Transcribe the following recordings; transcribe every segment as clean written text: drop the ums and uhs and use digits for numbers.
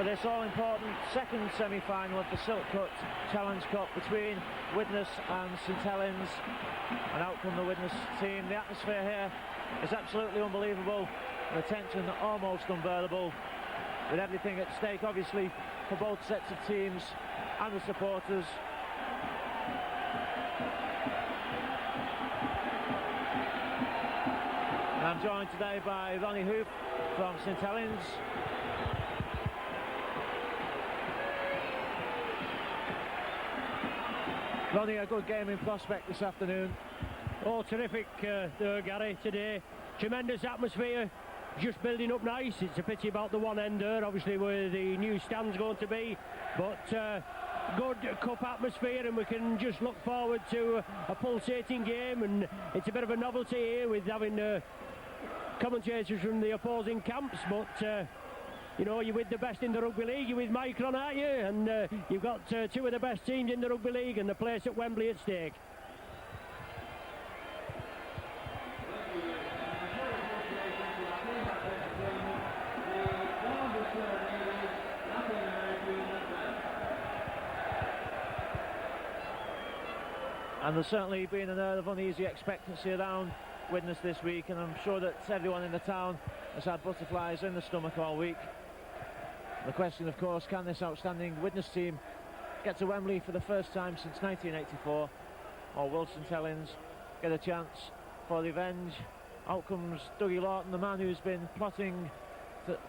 for this all-important second semi-final of the Silk Cut Challenge Cup between Widnes and St Helens. And out come the Widnes team. The atmosphere here is absolutely unbelievable. The tension almost unbearable, with everything at stake obviously for both sets of teams and the supporters. And I'm joined today by Ronnie Hoof from St Helens. Ronnie, a good game in prospect this afternoon. Oh, terrific there, Gary, today. Tremendous atmosphere, just building up nice. It's a pity about the one end there, obviously, where the new stand's going to be. But good cup atmosphere, and we can just look forward to a pulsating game. And it's a bit of a novelty here with having commentators from the opposing camps. But you know, you're with the best in the rugby league. You're with Micron, aren't you? And you've got two of the best teams in the rugby league, and the place at Wembley at stake. And there's certainly been an air of uneasy expectancy around Widnes this week, and I'm sure that everyone in the town has had butterflies in the stomach all week. The question, of course, can this outstanding Widnes team get to Wembley for the first time since 1984, or will St Helens get a chance for revenge? Out comes Dougie Lawton, the man who's been plotting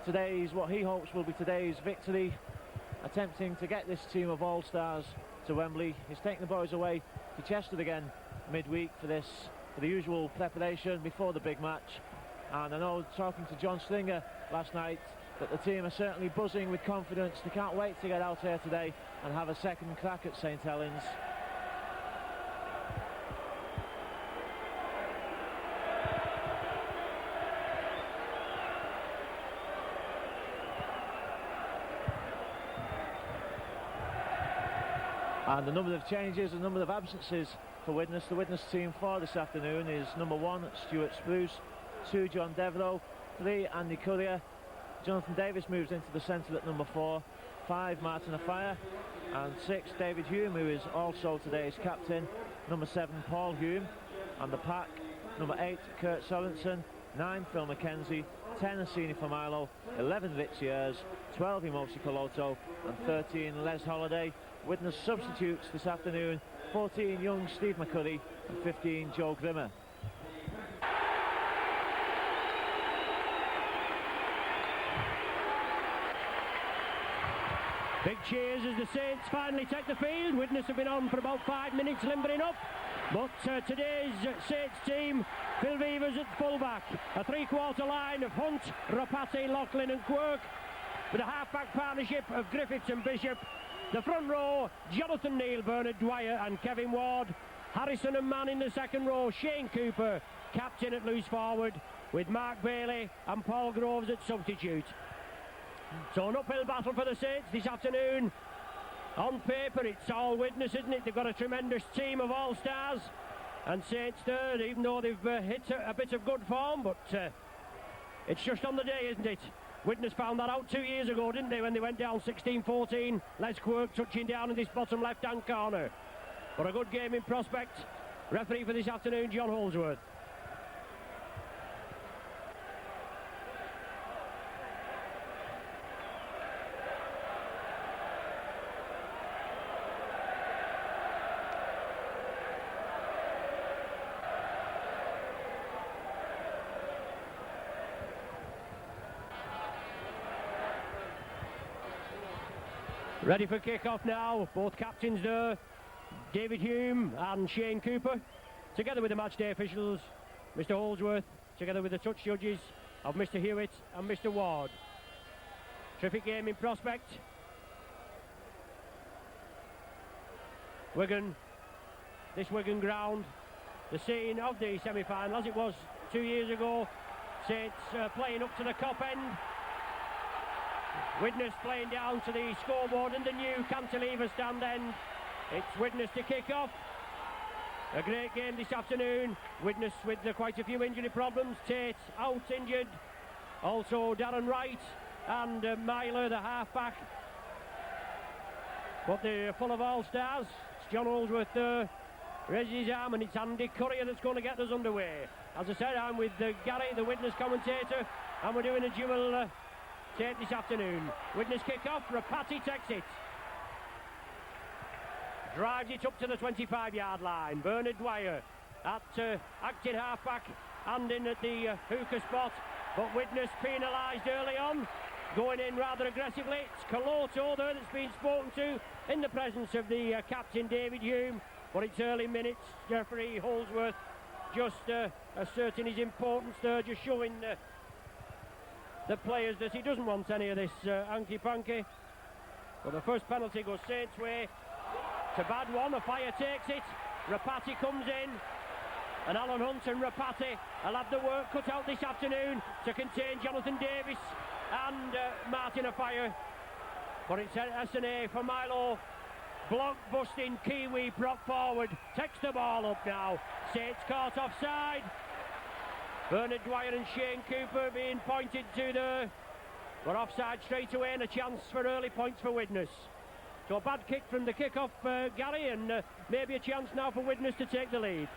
today's, what he hopes will be today's victory, attempting to get this team of all-stars to Wembley. He's taking the boys away to Chester again midweek for the usual preparation before the big match. And I know, talking to John Stringer last night, that the team are certainly buzzing with confidence. They can't wait to get out here today and have a second crack at St Helens. And the number of changes, the number of absences for Widnes. The Widnes team for this afternoon is number 1, Stuart Spruce; 2, John Devereux; 3, Andy Currier. Jonathan Davis moves into the centre at number 4; 5, Martin Afire; and 6, David Hume, who is also today's captain; number 7, Paul Hume; and the pack, number 8, Kurt Sorensen; 9, Phil McKenzie; 10, Assini Familo; 11, Rich Years; 12, Imosi Coloto; and 13, Les Holiday. Widnes substitutes this afternoon: 14, young Steve McCurry; and 15, Joe Grimmer. Big cheers as the Saints finally take the field. Widnes have been on for about 5 minutes limbering up. But today's Saints team, Phil Vevers at fullback, a three-quarter line of Hunt, Rapati, Loughlin and Quirk, with a half-back partnership of Griffiths and Bishop. The front row, Jonathan Neal, Bernard Dwyer and Kevin Ward. Harrison and Mann in the second row. Shane Cooper, captain at loose forward, with Mark Bailey and Paul Groves at substitute. So an uphill battle for the Saints this afternoon. On paper it's all Widnes, isn't it? They've got a tremendous team of all-stars, and Saints third, even though they've hit a bit of good form, but it's just on the day, isn't it? Widnes found that out 2 years ago, didn't they, when they went down 16-14. Les Quirk touching down in this bottom left-hand corner. But a good game in prospect. Referee for this afternoon, John Holdsworth. Ready for kick-off now, both captains there, David Hume and Shane Cooper, together with the match day officials, Mr Holdsworth, together with the touch judges of Mr Hewitt and Mr Ward. Terrific game in prospect. Wigan, this Wigan ground, the scene of the semi-final as it was 2 years ago. Saints playing up to the Cop end. Widnes playing down to the scoreboard and the new cantilever stand end. It's Widnes to kick off. A great game this afternoon. Widnes with quite a few injury problems. Tate out injured. Also Darren Wright and Myler, the half-back. But they're full of all-stars. It's John Holdsworth there, raises his arm, and it's Andy Courier that's going to get us underway. As I said, I'm with Gary, the Widnes commentator, and we're doing a dual tape this afternoon. Widnes kick-off, Rapati takes it. Drives it up to the 25-yard line. Bernard Dwyer at acting half-back and in at the hooker spot. But Widnes penalised early on, going in rather aggressively. It's Coloto there that's been spoken to in the presence of the captain, David Hume. But it's early minutes. Referee Holdsworth just asserting his importance there, just showing the players that he doesn't want any of this hanky-panky. But the first penalty goes Saints' way. It's a bad one. Fire takes it. Rapati comes in. And Alan Hunt and Rapati will have the work cut out this afternoon to contain Jonathan Davis and Martin Afire. But it's S&A for Milo. Block-busting Kiwi prop forward. Takes the ball up now. Saints caught offside. Bernard Dwyer and Shane Cooper being pointed to there. But offside straight away and a chance for early points for Widnes. So a bad kick from the kick-off, Gary, and maybe a chance now for Widnes to take the lead.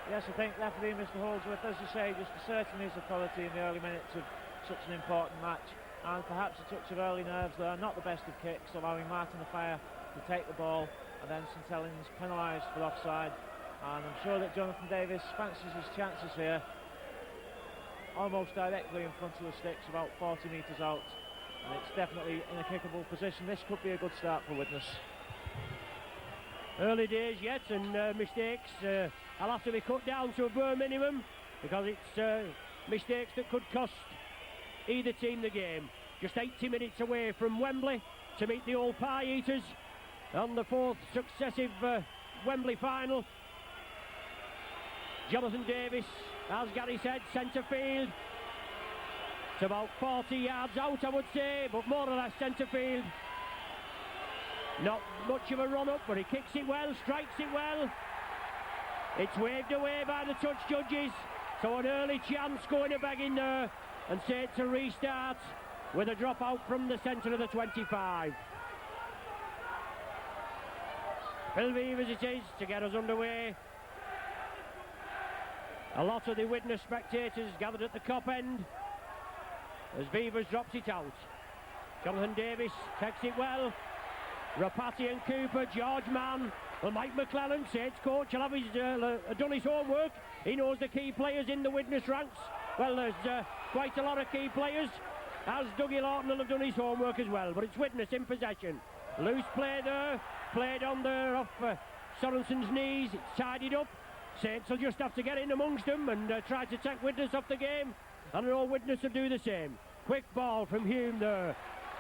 Yes, I think referee Mr. Holdsworth, as you say, just asserting his authority in the early minutes of such an important match, and perhaps a touch of early nerves there. Not the best of kicks, allowing Martin Afire to take the ball, and then St Helens penalised for offside. And I'm sure that Jonathan Davis fancies his chances here, almost directly in front of the sticks, about 40 metres out. And it's definitely in a kickable position. This could be a good start for Widnes. Early days yet, and mistakes will have to be cut down to a bare minimum, because it's mistakes that could cost either team the game. Just 80 minutes away from Wembley to meet the old pie eaters on the fourth successive Wembley final. Jonathan Davis, as Gary said, centre field. It's about 40 yards out, I would say, but more or less centre field. Not much of a run-up, but he kicks it well, strikes it well. It's waved away by the touch judges, so an early chance going a begging there, and say it's a restart with a drop out from the centre of the 25. Phil Beavers it is to get us underway. A lot of the Widnes spectators gathered at the Cop end as Beavers drops it out. Jonathan Davis takes it well. Rapati and Cooper, George Mann, well, Mike McClellan, Saints coach, will have done his homework. He knows the key players in the Widnes ranks. Well, there's quite a lot of key players, as Dougie Lawton will have done his homework as well. But it's Widnes in possession. Loose play there, played on there off Sorensen's knees. It's tidied up. Saints will just have to get in amongst them and try to take Widnes off the game. And I know Widnes will do the same. Quick ball from Hume there.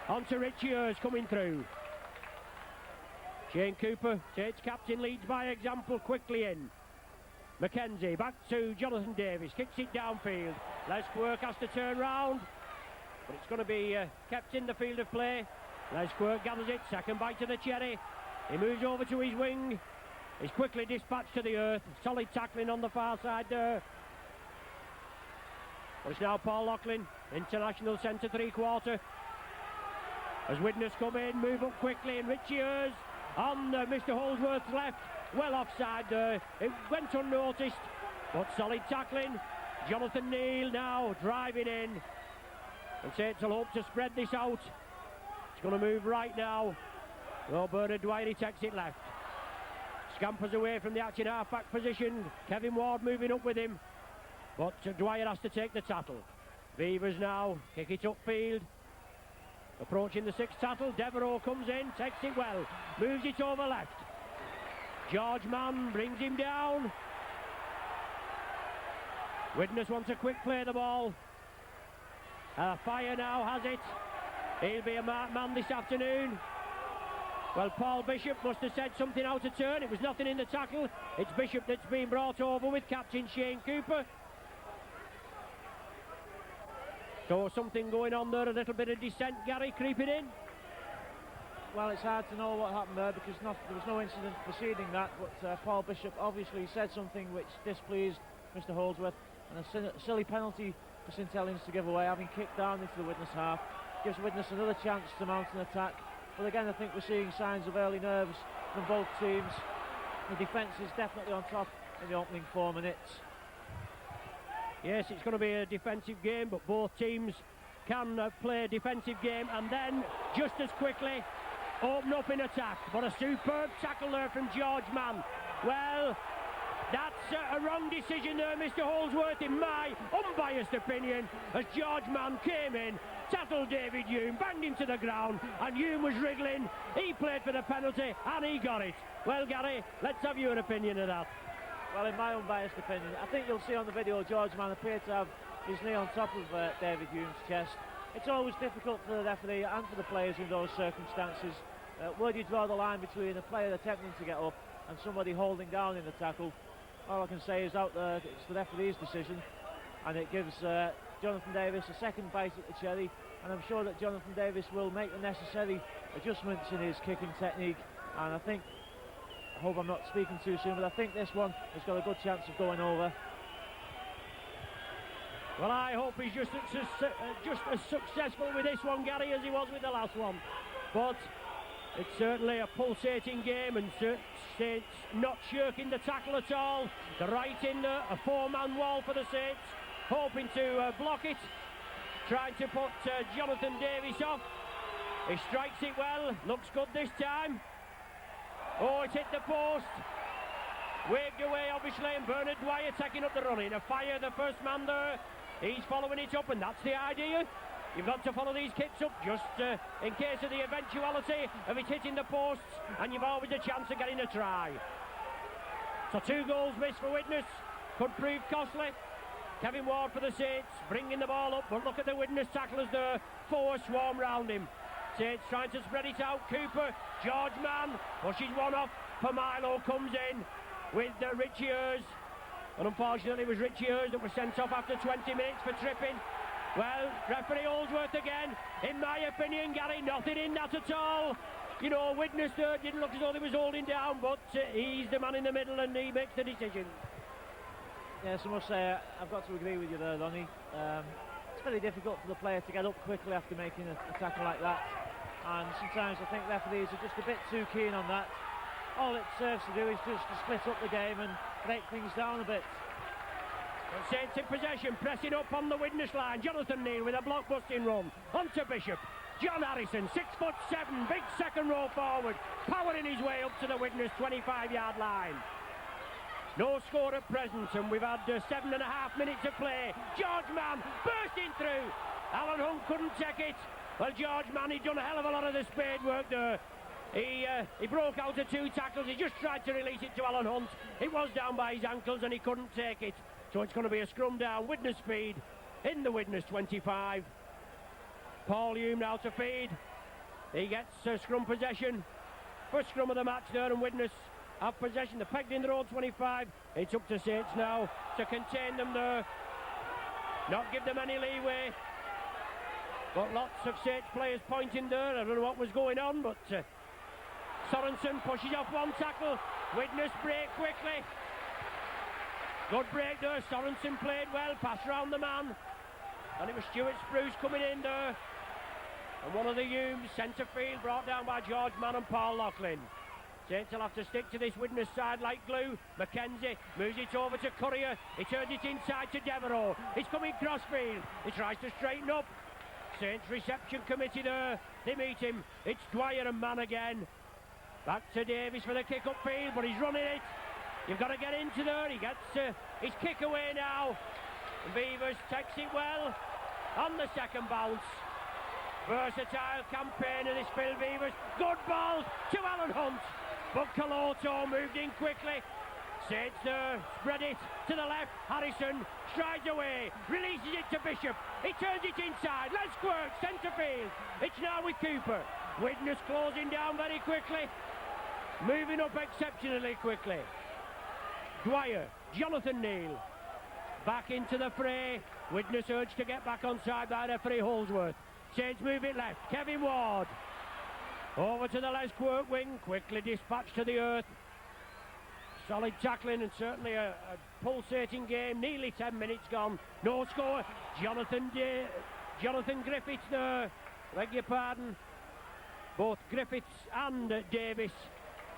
Onto Richie Ears coming through. Shane Cooper, Saints captain, leads by example, quickly in. Mackenzie back to Jonathan Davis, kicks it downfield. Les Quirk has to turn round, but it's going to be kept in the field of play. Les Quirk gathers it, second bite of the cherry. He moves over to his wing. He's quickly dispatched to the earth. Solid tackling on the far side there. But it's now Paul Loughlin, international centre three-quarter. As Widnes come in, move up quickly, and Richie Ears on Mr. Holdsworth's left, well offside there. It went unnoticed, but solid tackling. Jonathan Neal now driving in, and Saints will hope to spread this out. It's going to move right now. Well, Bernard Dwyer, he takes it left. Scampers away from the acting half-back position. Kevin Ward moving up with him, but Dwyer has to take the tackle. Beavers now kick it upfield. Approaching the sixth tackle, Devereaux comes in, takes it well, moves it over left. George Mann brings him down. Widnes wants a quick play the ball. Fire now has it. He'll be a marked man this afternoon. Well, Paul Bishop must have said something out of turn. It was nothing in the tackle. It's Bishop that's been brought over with captain Shane Cooper. So something going on there, a little bit of dissent, Gary, creeping in. Well, it's hard to know what happened there because there was no incident preceding that, but Paul Bishop obviously said something which displeased Mr. Holdsworth, and a silly penalty for St Helens to give away, having kicked down into the Widnes half. Gives Widnes another chance to mount an attack. But again, I think we're seeing signs of early nerves from both teams. The defence is definitely on top in the opening 4 minutes. Yes, it's going to be a defensive game, but both teams can play a defensive game and then just as quickly open up in attack. But a superb tackle there from George Mann. Well, that's a wrong decision there, Mr Holdsworth, in my unbiased opinion, as George Mann came in, tackled David Hume, banged him to the ground, and Hume was wriggling. He played for the penalty and he got it. Well, Gary, let's have your opinion of that. Well, in my unbiased opinion, I think you'll see on the video George Mann appeared to have his knee on top of David Hume's chest. It's always difficult for the referee and for the players in those circumstances. Where do you draw the line between a player attempting to get up and somebody holding down in the tackle? All I can say is out there, it's the referee's decision, and it gives Jonathan Davis a second bite at the cherry, and I'm sure that Jonathan Davis will make the necessary adjustments in his kicking technique, and I hope I'm not speaking too soon, but I think this one has got a good chance of going over. Well, I hope he's just as successful with this one, Gary, as he was with the last one. But it's certainly a pulsating game, and Saints not shirking the tackle at all. They're right in a 4-man wall for the Saints, hoping to block it, trying to put Jonathan Davis off. He strikes it well, looks good this time. Oh, it hit the post. Waved away, obviously, and Bernard Dwyer taking up the running. A fire, the first man there. He's following it up, and that's the idea. You've got to follow these kicks up just in case of the eventuality of it hitting the posts, and you've always a chance of getting a try. So 2 goals missed for Widnes. Could prove costly. Kevin Ward for the Saints, bringing the ball up, but look at the Widnes tacklers there. 4 swarm round him. Saints trying to spread it out. Cooper, George Mann pushes one off. Pomilo comes in with Richie Ayres, and unfortunately it was Richie Ayres that was sent off after 20 minutes for tripping. Well, referee Holdsworth again. In my opinion, Gary, nothing in that at all. You know, Widnes there didn't look as though he was holding down, but he's the man in the middle and he makes the decision. Yes, I must say, I've got to agree with you there, Ronnie. It's very difficult for the player to get up quickly after making a tackle like that, and sometimes I think referees are just a bit too keen on that. All it serves to do is just to split up the game and break things down a bit. Saints in possession, pressing up on the Widnes line. Jonathan Neal with a block-busting run. Onto Bishop. John Harrison, 6'7", big second row forward, powering his way up to the Widnes 25-yard line. No score at present, and we've had 7.5 minutes of play. George Mann bursting through. Alan Hunt couldn't take it. Well, George Mann, he'd done a hell of a lot of the spade work there. He broke out of 2 tackles. He just tried to release it to Alan Hunt. It was down by his ankles and he couldn't take it. So it's going to be a scrum down, Widnes feed in the Widnes 25. Paul Hume now to feed. He gets scrum possession. First scrum of the match there, and Widnes have possession. They're pegged in their own 25. It's up to Saints now to contain them there. Not give them any leeway. But lots of Saints players pointing there. I don't know what was going on, but Sorensen pushes off one tackle. Widnes break quickly. Good break there. Sorensen played well. Pass round the man. And it was Stuart Spruce coming in there. And one of the Humes, centre field, brought down by George Mann and Paul Loughlin. Saints will have to stick to this Widnes side like glue. McKenzie moves it over to Courier. He turns it inside to Devereux. He's coming crossfield. He tries to straighten up. Saints reception committee there. They meet him. It's Dwyer and Mann again. Back to Davis for the kick up field, but he's running it. You've got to get into there. He gets his kick away now. And Beavers takes it well on the second bounce. Versatile campaigner this Phil Beavers. Good ball to Alan Hunt. But Caloto moved in quickly. Saints there, spread it to the left. Harrison strides away, releases it to Bishop. He turns it inside. Les Quirk, centre field. It's now with Cooper. Widnes closing down very quickly. Moving up exceptionally quickly. Dwyer, Jonathan Neal. Back into the fray. Widnes urged to get back on side by referee Holdsworth. Saints move it left. Kevin Ward. Over to the Les Quirk wing. Quickly dispatched to the earth. Solid tackling and certainly a pulsating game. Nearly 10 minutes gone. No score. Jonathan Griffiths there. Beg your pardon. Both Griffiths and Davis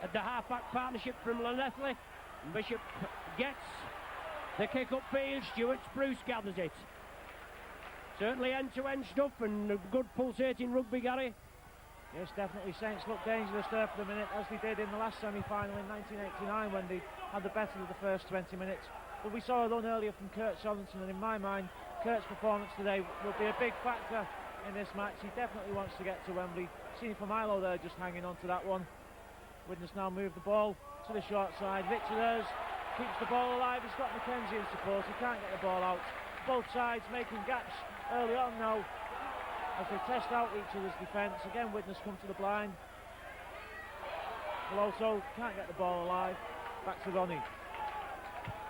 at the half-back partnership from Llanelli. Bishop gets the kick upfield. Stuart Spruce gathers it. Certainly end-to-end stuff and good pulsating rugby, Gary. Yes, definitely. Saints look dangerous there for the minute, as they did in the last semi-final in 1989 when they had the better of the first 20 minutes. But we saw a run earlier from Kurt Sorensen, and in my mind, Kurt's performance today will be a big factor in this match. He definitely wants to get to Wembley. Seen for Milo there, just hanging on to that one. Widnes now move the ball to the short side. Richard Ayres keeps the ball alive. He's got McKenzie in support. He can't get the ball out. Both sides making gaps early on now as they test out each other's defence. Again, Widnes come to the blind. Peloso can't get the ball alive. Back to Ronnie.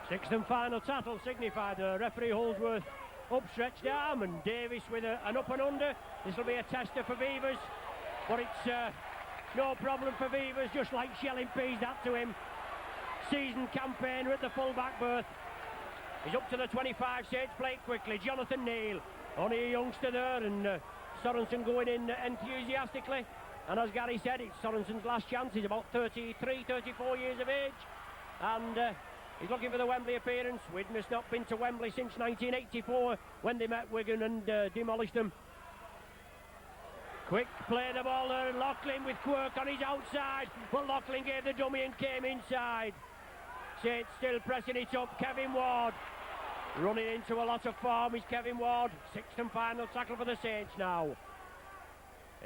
Sixth and final tackle signified. Referee Holdsworth upstretched arm, and Davis with an up and under. This will be a tester for Beavers, but it's no problem for Beavers, just like shelling peas that to him. Season campaigner at the full-back berth. He's up to the 25, Saints play it quickly. Jonathan Neal, only a youngster there, and Sorensen going in enthusiastically. And as Gary said, it's Sorensen's last chance. He's about 33, 34 years of age, and he's looking for the Wembley appearance. Widnes not been to Wembley since 1984 when they met Wigan and demolished them. Quick play the ball there, and Loughlin with Quirk on his outside, but Loughlin gave the dummy and came inside. Saints still pressing it up. Kevin Ward running into a lot of form is Kevin Ward. Sixth and final tackle for the Saints now.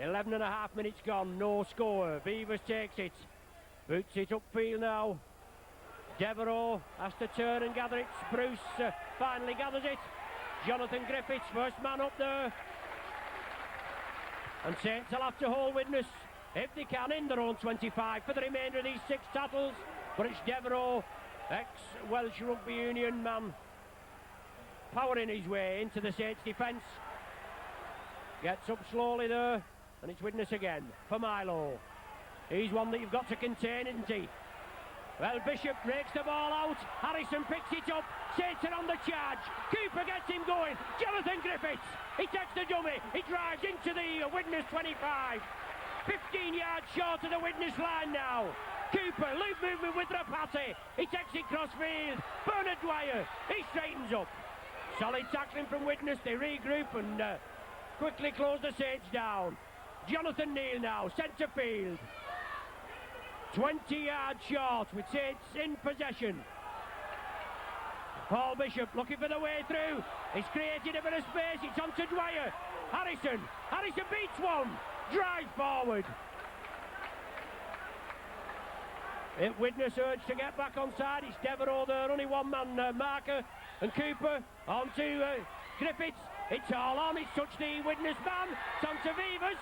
11 and a half minutes gone, no score. Beavers takes it, boots it upfield now. Devereux has to turn and gather it. Spruce finally gathers it. Jonathan Griffiths, first man up there. And Saints will have to hold Widnes, if they can, in their own 25 for the remainder of these 6 tackles. But it's Devereux, ex-Welsh Rugby Union man, powering his way into the Saints defence. Gets up slowly there, and it's Widnes again for Milo. He's one that you've got to contain, isn't he? Well, Bishop breaks the ball out. Harrison picks it up. Saints are on the charge. Cooper gets him going. Jonathan Griffiths, he takes the dummy. He drives into the Widnes 25. 15 yards short of the Widnes line now. Cooper, loop movement with Rapati. He takes it crossfield. Bernard Dwyer, he straightens up. Solid tackling from Widnes. They regroup and quickly close the Saints down. Jonathan Neal now, centre field. 20 yards short with Saints in possession. Paul Bishop looking for the way through. He's created a bit of space. It's on to Dwyer. Harrison beats one. Drives forward. Widnes urge to get back on side. It's Devereux there, only one man marker. And Cooper on to Griffiths. It's all on. It's touched the Widnes man. It's on to Beavers.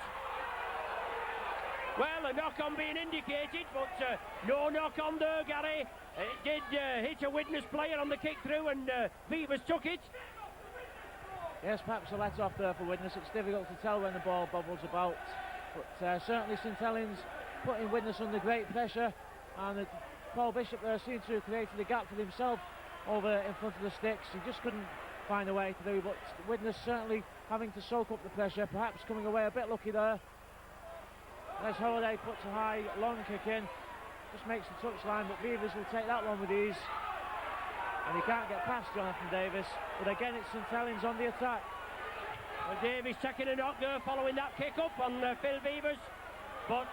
Well, a knock-on being indicated, but no knock-on there, Gary. It did hit a Widnes player on the kick-through, and Beavers took it. Yes, perhaps a let-off there for Widnes. It's difficult to tell when the ball bobbles about. But certainly St Helens putting Widnes under great pressure. And Paul Bishop there seems to have created a gap for himself over in front of the sticks. He just couldn't find a way to do, but Widnes certainly having to soak up the pressure, perhaps coming away a bit lucky there. As Holiday puts a high, long kick in, just makes the touchline, but Beavers will take that one with ease. And he can't get past Jonathan Davis, but again it's St Helens on the attack. Well, Davis taking a knock there following that kick up on Phil Beavers, but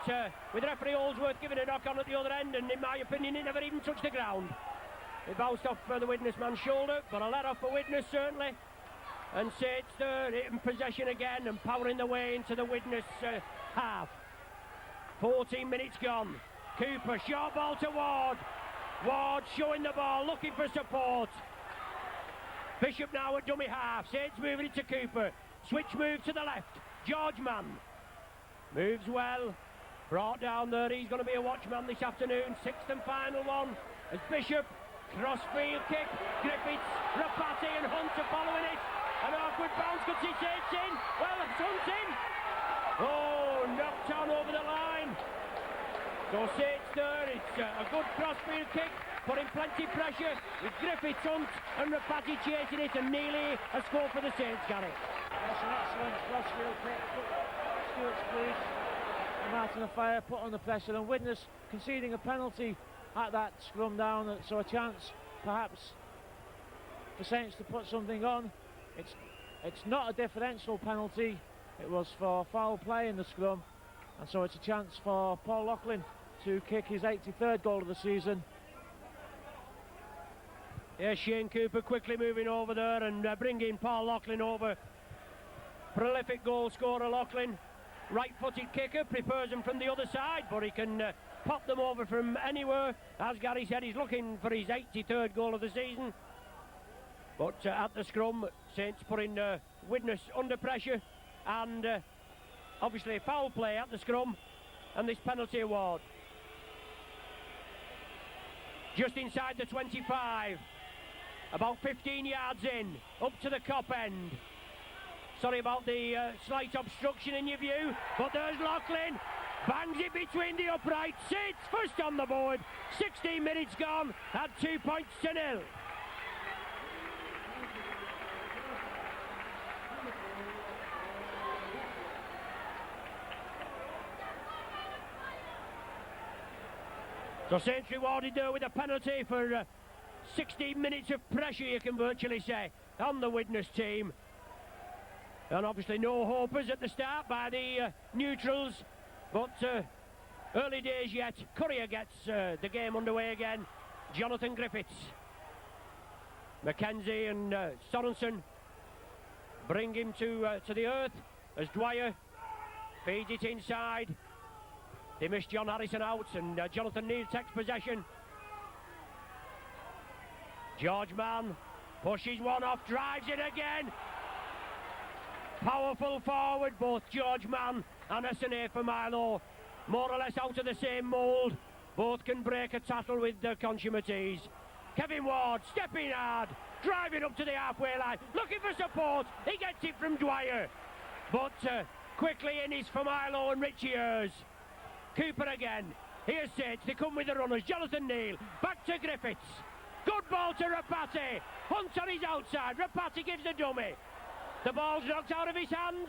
with referee Holdsworth giving a knock on at the other end, and in my opinion it never even touched the ground. It bounced off the Widnes man's shoulder, but a let off for Widnes certainly. And Saints there in possession again and powering the way into the Widnes half. 14 minutes gone. Cooper, short ball to Ward. Ward showing the ball, looking for support. Bishop now at dummy half. Saints moving it to Cooper. Switch move to the left. George Mann moves well. Brought down there. He's going to be a watchman this afternoon. Sixth and final one. As Bishop, crossfield kick. Griffiths, Rapati and Hunt are following it. An awkward bounce. Could see Saints in. Well, it's Hunt in. Oh, knocked on over the line. So Saints there, it's a good crossfield kick. putting plenty of pressure with Griffiths, Hunt and Rapati chasing it, and Neely a score for the Saints, Gary. That's an excellent crossfield pick. Stewart's pleased. Martin Offiah put on the pressure, and Widnes conceding a penalty at that scrum down, so a chance perhaps for Saints to put something on. It's not a differential penalty, it was for foul play in the scrum, and so it's a chance for Paul Loughlin to kick his 83rd goal of the season. Yeah, Shane Cooper quickly moving over there and bringing Paul Loughlin over. Prolific goal scorer Loughlin, right-footed kicker, prepares him from the other side, but he can pop them over from anywhere. As Gary said, he's looking for his 83rd goal of the season. But at the scrum, Saints putting Widnes under pressure, and obviously foul play at the scrum, and this penalty award. Just inside the 25, about 15 yards in, up to the cop end. Sorry about the slight obstruction in your view, but there's Loughlin, bangs it between the uprights. Saints first on the board, 16 minutes gone, at 2 points to nil. So Saints rewarded there with a penalty for 16 minutes of pressure, you can virtually say, on the Widnes team. And obviously no hopers at the start by the neutrals, but early days yet. Courier gets the game underway again. Jonathan Griffiths. Mackenzie and Sorensen bring him to the earth as Dwyer feeds it inside. They miss John Harrison out, and Jonathan Neal takes possession. George Mann pushes one off, drives it again. Powerful forward, both George Mann and Esene for Milo. More or less out of the same mould. Both can break a tackle with their consummate ease. Kevin Ward stepping hard, driving up to the halfway line, looking for support. He gets it from Dwyer. But quickly in is for Milo and Richie Ayres. Cooper again. Here's Saints. They come with the runners. Jonathan Neal. Back to Griffiths. Good ball to Rapati. Hunt on his outside. Rapati gives the dummy. The ball's knocked out of his hands.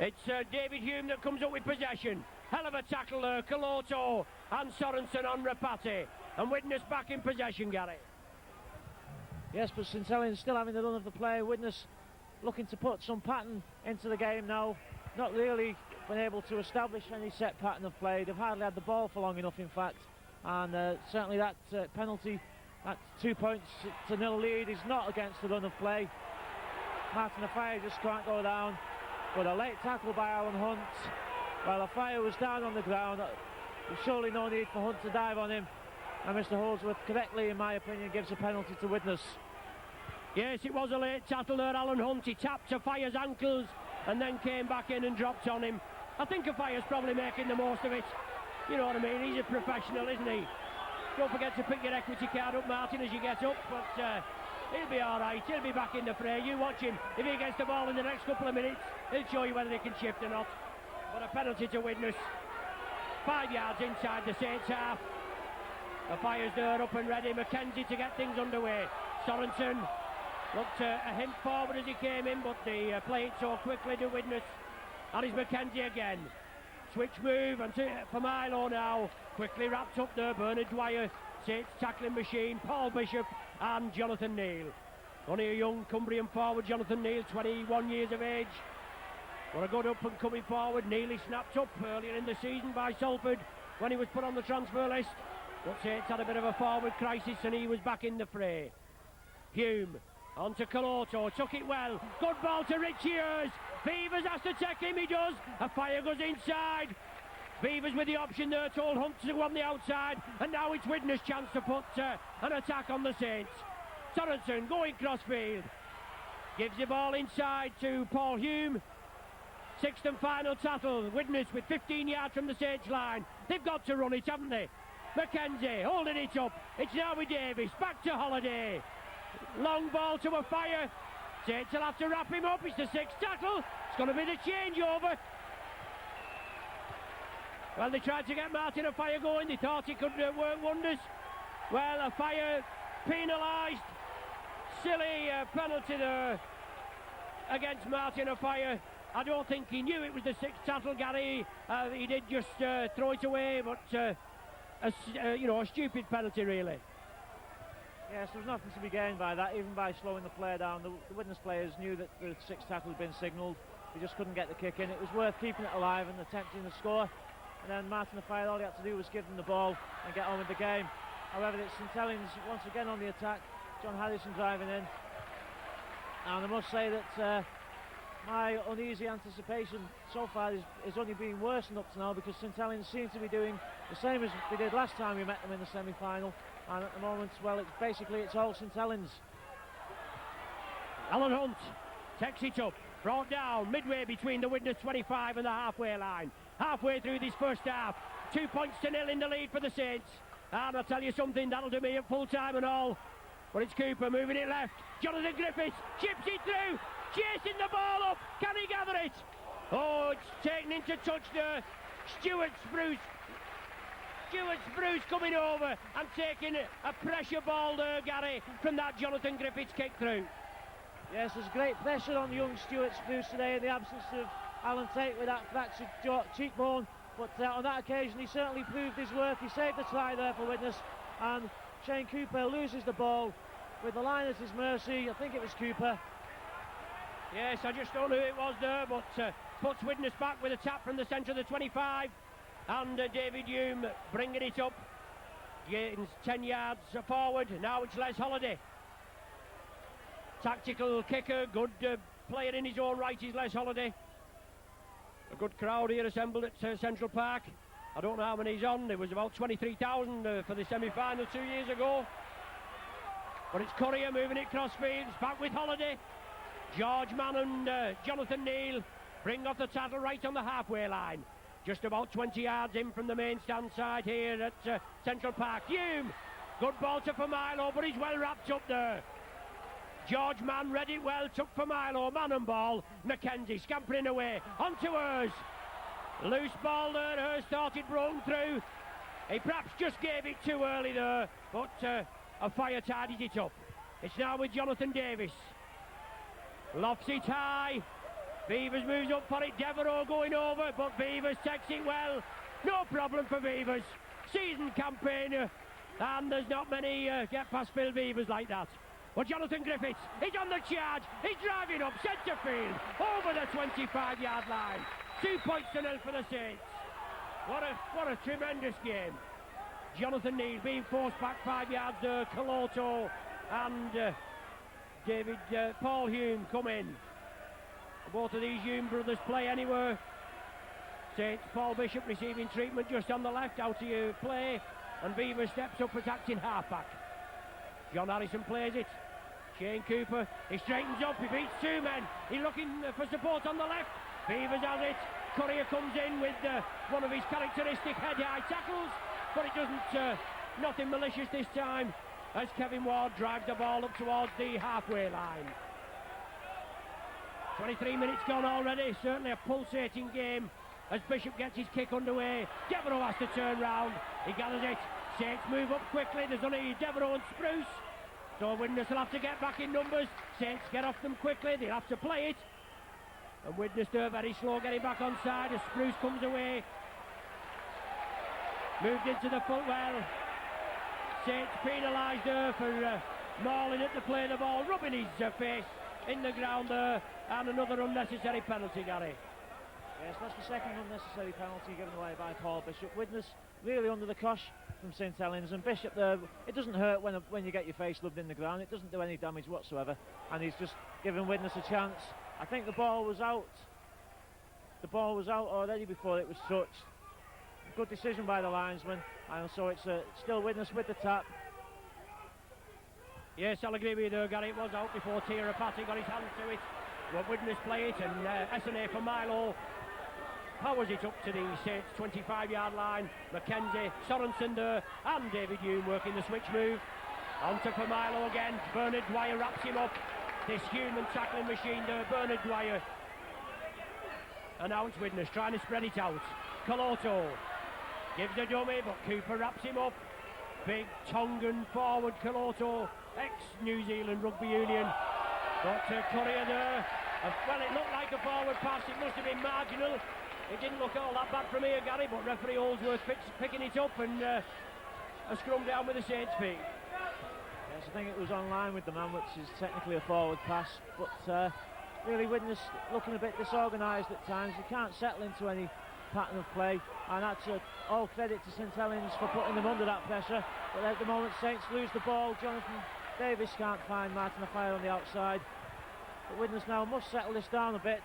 It's David Hume that comes up with possession. Hell of a tackle there. Coloto and Sorensen on Rapati. And Widnes back in possession, Gary. Yes, but St Helens still having the run of the play. Widnes looking to put some pattern into the game now. Not really been able to establish any set pattern of play. They've hardly had the ball for long enough, in fact. And certainly that penalty, that 2 points to nil lead, is not against the run of play. Martin Offiah just can't go down. But a late tackle by Alan Hunt. While Offiah was down on the ground, there's surely no need for Hunt to dive on him. And Mr Holdsworth correctly, in my opinion, gives a penalty to Widnes. Yes, it was a late tackle there, Alan Hunt. He tapped Offiah's ankles and then came back in and dropped on him. I think Offiah's probably making the most of it. You know what I mean? He's a professional, isn't he? Don't forget to pick your equity card up, Martin, as you get up. But he'll be all right. He'll be back in the fray. You watch him. If he gets the ball in the next couple of minutes, he'll show you whether he can shift or not. But a penalty to Widnes. 5 yards inside the Saints half. Offiah's there, up and ready. Mackenzie to get things underway. Sorensen looked a hint forward as he came in, but they play it so quickly to Widnes. And it's Mackenzie again. Switch move and for Milo now. Quickly wrapped up there. Bernard Dwyer, Saints tackling machine. Paul Bishop and Jonathan Neal. Only a young Cumbrian forward, Jonathan Neal, 21 years of age. What a good up and coming forward. Nearly snapped up earlier in the season by Salford when he was put on the transfer list. But Saints had a bit of a forward crisis and he was back in the fray. Hume on to Coloto, took it well. Good ball to Richie Ayres. Beavers has to take him, he does. Offiah goes inside. Beavers with the option there, told Hunt to go on the outside. And now it's Widnes' chance to put an attack on the Saints. Sorensen going crossfield. Gives the ball inside to Paul Hume. Sixth and final tackle. Widnes with 15 yards from the Saints line. They've got to run it, haven't they? Mackenzie holding it up. It's now with Davis. Back to Holiday. Long ball to Offiah. Saints will have to wrap him up. It's the sixth tackle. It's going to be the changeover. Well, they tried to get Martin Offiah going. They thought he could work wonders. Well, a Fire penalised. Silly penalty there against Martin Fire. I don't think he knew it was the sixth tackle, Gary. He did just throw it away, but a stupid penalty, really. Yes, there was nothing to be gained by that, even by slowing the play down. The Widnes players knew that the sixth tackle had been signalled. They just couldn't get the kick in. It was worth keeping it alive and attempting the score. And then Martin Fire, all he had to do was give them the ball and get on with the game. However, it's St Helens once again on the attack. John Harrison driving in. And I must say that my uneasy anticipation so far is only being worsened up to now, because St Helens seem to be doing the same as they did last time we met them in the semi-final. And at the moment, well, it's all St Helens. Alan Hunt takes it up, brought down midway between the Widnes 25 and the halfway line. Halfway through this first half, 2 points to nil in the lead for the Saints. And I'll tell you something, that'll do me at full time and all. But it's Cooper moving it left. Jonathan Griffiths chips it through, chasing the ball up. Can he gather it? Oh, it's taken into touch there. Stuart Spruce coming over and taking a pressure ball there, Gary, from that Jonathan Griffiths kick through. Yes, there's great pressure on young Stuart Spruce today in the absence of Alan Tate with that fractured cheekbone. But on that occasion, he certainly proved his worth. He saved the try there for Widnes, and Shane Cooper loses the ball with the line at his mercy. I think it was Cooper. Yes, I just don't know who it was there, but puts Widnes back with a tap from the centre of the 25. And David Hume bringing it up, gains 10 yards forward. Now it's Les Holiday. Tactical kicker, good player in his own right is Les Holiday. A good crowd here assembled at Central Park. I don't know how many he's on. There was about 23,000 for the semi-final 2 years ago. But it's Courier moving it cross fields, back with Holiday. George Mann and Jonathan Neal bring off the tackle right on the halfway line. Just about 20 yards in from the main stand side here at Central Park. Hume, good ball to Familo, but he's well wrapped up there. George Mann read it well, took Familo, man and ball. Mackenzie scampering away, onto Hers. Loose ball there, Hers thought it broken through. He perhaps just gave it too early there, but a Fire tidied it up. It's now with Jonathan Davis. Lofts it high. Beavers moves up for it, Devereaux going over, but Beavers takes it well. No problem for Beavers. Season campaigner, and there's not many get past Phil Beavers like that. But Jonathan Griffiths, he's on the charge, he's driving up centre field, over the 25-yard line. 2 points to nil for the Saints. What a tremendous game. Jonathan Neal being forced back 5 yards there, Coloto and Paul Hume come in. Both of these Hume brothers play anywhere. Saints, Paul Bishop receiving treatment just on the left, out of play, and Beaver steps up attacking halfback. John Harrison plays it. Shane Cooper, he straightens up, he beats two men. He's looking for support on the left. Beavers has it. Courier comes in with one of his characteristic head-high tackles, but it doesn't, nothing malicious this time, as Kevin Ward drives the ball up towards the halfway line. 23 minutes gone already, certainly a pulsating game as Bishop gets his kick underway. Devereaux has to turn round, he gathers it. Saints move up quickly, there's only Devereaux and Spruce, so Widnes will have to get back in numbers. Saints get off them quickly, they'll have to play it. And Widnes are very slow getting back on side as Spruce comes away. Moved into the footwell. Saints penalised there for mauling at the play of the ball, rubbing his face in the ground there, and another unnecessary penalty, Gary. Yes, that's the second unnecessary penalty given away by Paul Bishop. Widnes really under the cosh from St Helens, and Bishop there, it doesn't hurt when you get your face rubbed in the ground, it doesn't do any damage whatsoever, and he's just giving Widnes a chance. I think the ball was out already before it was touched. Good decision by the linesman, and so it's still Widnes with the tap. Yes, I'll agree with you there, Gary. It was out before Tirapati got his hand to it. But Widnes play it, and SNA for Milo powers it up to the Saints 25-yard line. Mackenzie, Sorensen there, and David Hume working the switch move. On to Milo again. Bernard Dwyer wraps him up. This human tackling machine there, Bernard Dwyer. And now it's Widnes trying to spread it out. Coloto gives the dummy, but Cooper wraps him up. big Tongan forward, Kaloto, ex-New Zealand Rugby Union. But Courier there, well, it looked like a forward pass, it must have been marginal. It didn't look all that bad from here, Gary, but referee Holdsworth picking it up and a scrum down with the Saints feet. Yes, I think it was on line with the man, which is technically a forward pass, but really Widnes looking a bit disorganised at times. He can't settle into any pattern of play, and that's all credit to St Helens for putting them under that pressure. But at the moment Saints lose the ball. Jonathan Davis can't find Martin Afire on the outside. But Widnes now must settle this down a bit.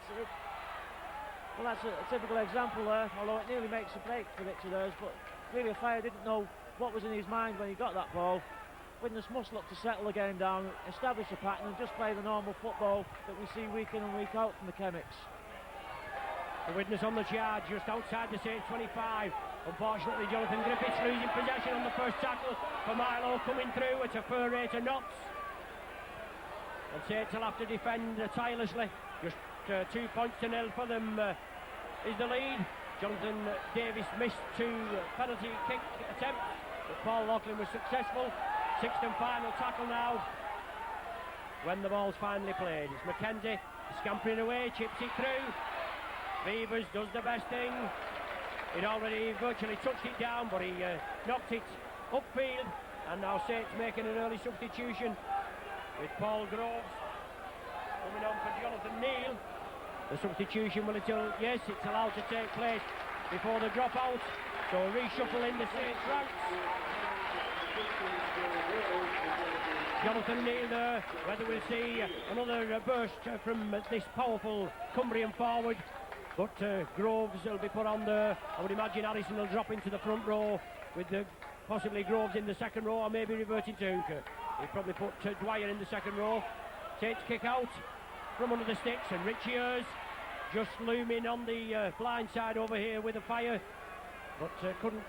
Well, that's a typical example there, although it nearly makes a break for Richard Earls, but really Afire didn't know what was in his mind when he got that ball. Widnes must look to settle the game down, establish a pattern and just play the normal football that we see week in and week out from the Chemics. The Widnes on the charge just outside the Saints 25. Unfortunately Jonathan Griffiths losing possession on the first tackle for Milo, coming through at a fair rate of knots. And Saints will have to defend tirelessly. Just 2 points to nil for them is the lead. Jonathan Davis missed 2 penalty kick attempts, but Paul Loughlin was successful. Sixth and final tackle now when the ball's finally played. It's Mackenzie scampering away, chips it through. Beavers does the best thing. He'd already virtually touched it down, but he knocked it upfield, and now Saints making an early substitution with Paul Groves coming on for Jonathan Neal. The substitution will it's allowed to take place before the dropout, so reshuffle in the Saints ranks. Jonathan Neal there, whether we'll see another burst from this powerful Cumbrian forward, but Groves will be put on there. I would imagine Harrison will drop into the front row with possibly Groves in the second row, or maybe reverting to Hooker. He'll probably put Dwyer in the second row. Saints kick out from under the sticks, and Richie Earls just looming on the blind side over here with a fire, but couldn't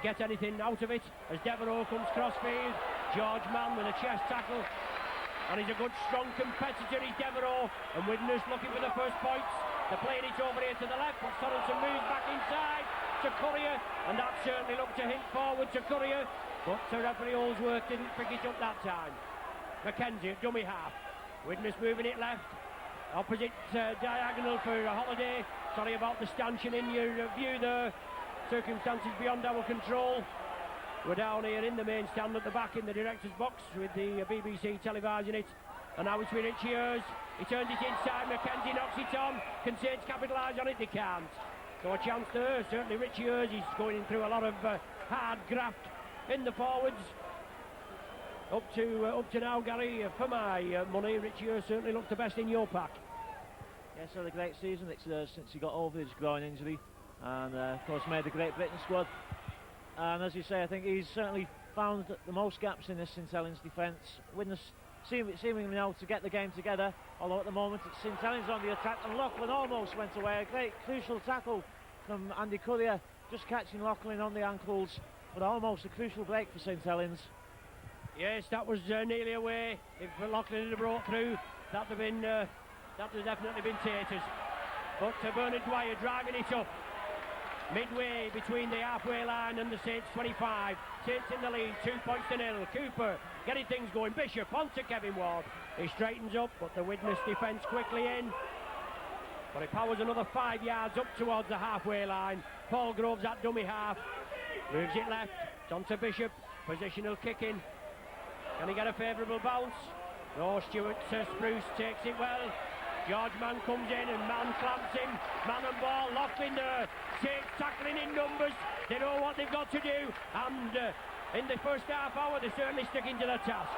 get anything out of it as Devereux comes crossfield. George Mann with a chest tackle, and he's a good strong competitor, he's Devereux, and Widnes looking for the first points. They're playing it over here to the left, but Sorensen moves back inside to Courier, and that certainly looked to hint forward to Courier, but referee Holdsworth didn't pick it up that time. Mackenzie at dummy half, Widnes moving it left, opposite diagonal for Holiday. Sorry about the stanchion in your view there, circumstances beyond our control. We're down here in the main stand at the back in the director's box with the BBC televising it, and now it's with Richie Earls. He turns it inside, Mackenzie knocks it on. Can Saints capitalise on it? They can't. So a chance there, certainly Richie Earls is going through a lot of hard graft in the forwards. Up to now, Gary, for my money, Richie Earls certainly looked the best in your pack. Yes, had a great season since he got over his groin injury, and of course made the Great Britain squad. And as you say, I think he's certainly found the most gaps in this St Helens defence. Widnes seemingly now to get the game together, although at the moment it's St Helens on the attack, and Loughlin almost went away. A great crucial tackle from Andy Courier, just catching Loughlin on the ankles, but almost a crucial break for St Helens. Yes, that was nearly away. If Loughlin had brought through, that would have definitely been taters. But Bernard Dwyer driving it up midway between the halfway line and the Saints 25. Saints in the lead, 2 points to nil. Cooper getting things going. Bishop onto Kevin Ward. He straightens up, but the Widnes defence quickly in. But he powers another 5 yards up towards the halfway line. Paul Groves at dummy half. Moves it left. It's on to Bishop. Positional kicking. Can he get a favourable bounce? No, Stuart Spruce takes it well. George Mann comes in and Mann clamps him. Man and ball, Loughlin there. Saints tackling in numbers. They know what they've got to do. And in the first half hour, they're certainly sticking to the task.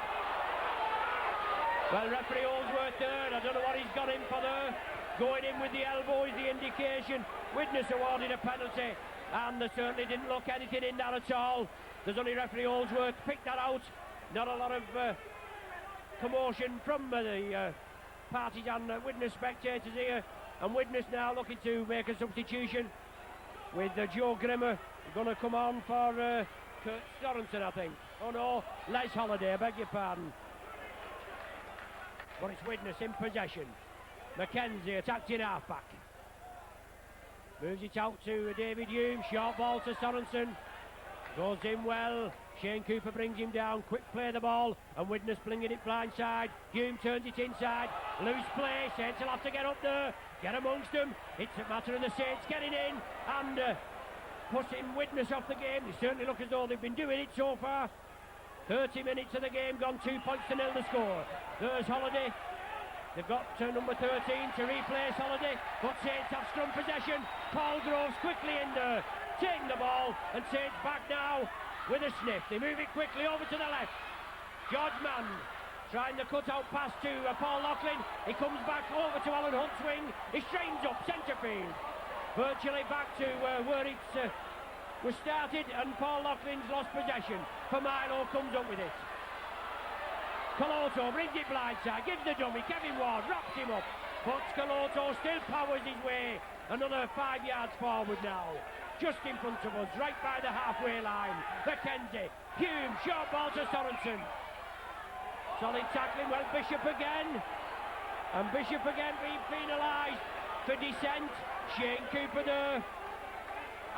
Well, referee Holdsworth there. I don't know what he's got in for there. Going in with the elbow is the indication. Widnes awarded a penalty, and they certainly didn't look anything in that at all. There's only referee Holdsworth picked that out. Not a lot of commotion from the parties and Widnes spectators here, and Widnes now looking to make a substitution with Joe Grimmer going to come on for Kurt Sorensen, I think. Oh no, Les Holiday, I beg your pardon. But it's Widnes in possession. Mackenzie attacked in half-back. Moves it out to David Hume, short ball to Sorensen. Goes in well, Shane Cooper brings him down, quick play the ball, and Widnes flinging it blindside. Hume turns it inside, loose play, Saints will have to get up there, get amongst them. It's a matter of the Saints getting in and pushing Widnes off the game. They certainly look as though they've been doing it so far. 30 minutes of the game gone, 2 points to nil the score. There's Holiday. They've got number 13 to replace Holiday, but Saints have scrum possession. Paul Groves quickly in there, taking the ball, and Saints back now with a sniff. They move it quickly over to the left. George Mann trying the cut-out pass to Paul Loughlin. He comes back over to Alan Hunt's wing. He strains up centre field, virtually back to where it was started, and Paul Loughlin's lost possession. Milo comes up with it. Coloto brings it blindside, gives the dummy. Kevin Ward wraps him up, but Coloto still powers his way another 5 yards forward now. Just in front of us, right by the halfway line. McKenzie, Hume, short ball to Sorensen. Solid tackling, well, Bishop again. And Bishop again being penalised for dissent. Shane Cooper there.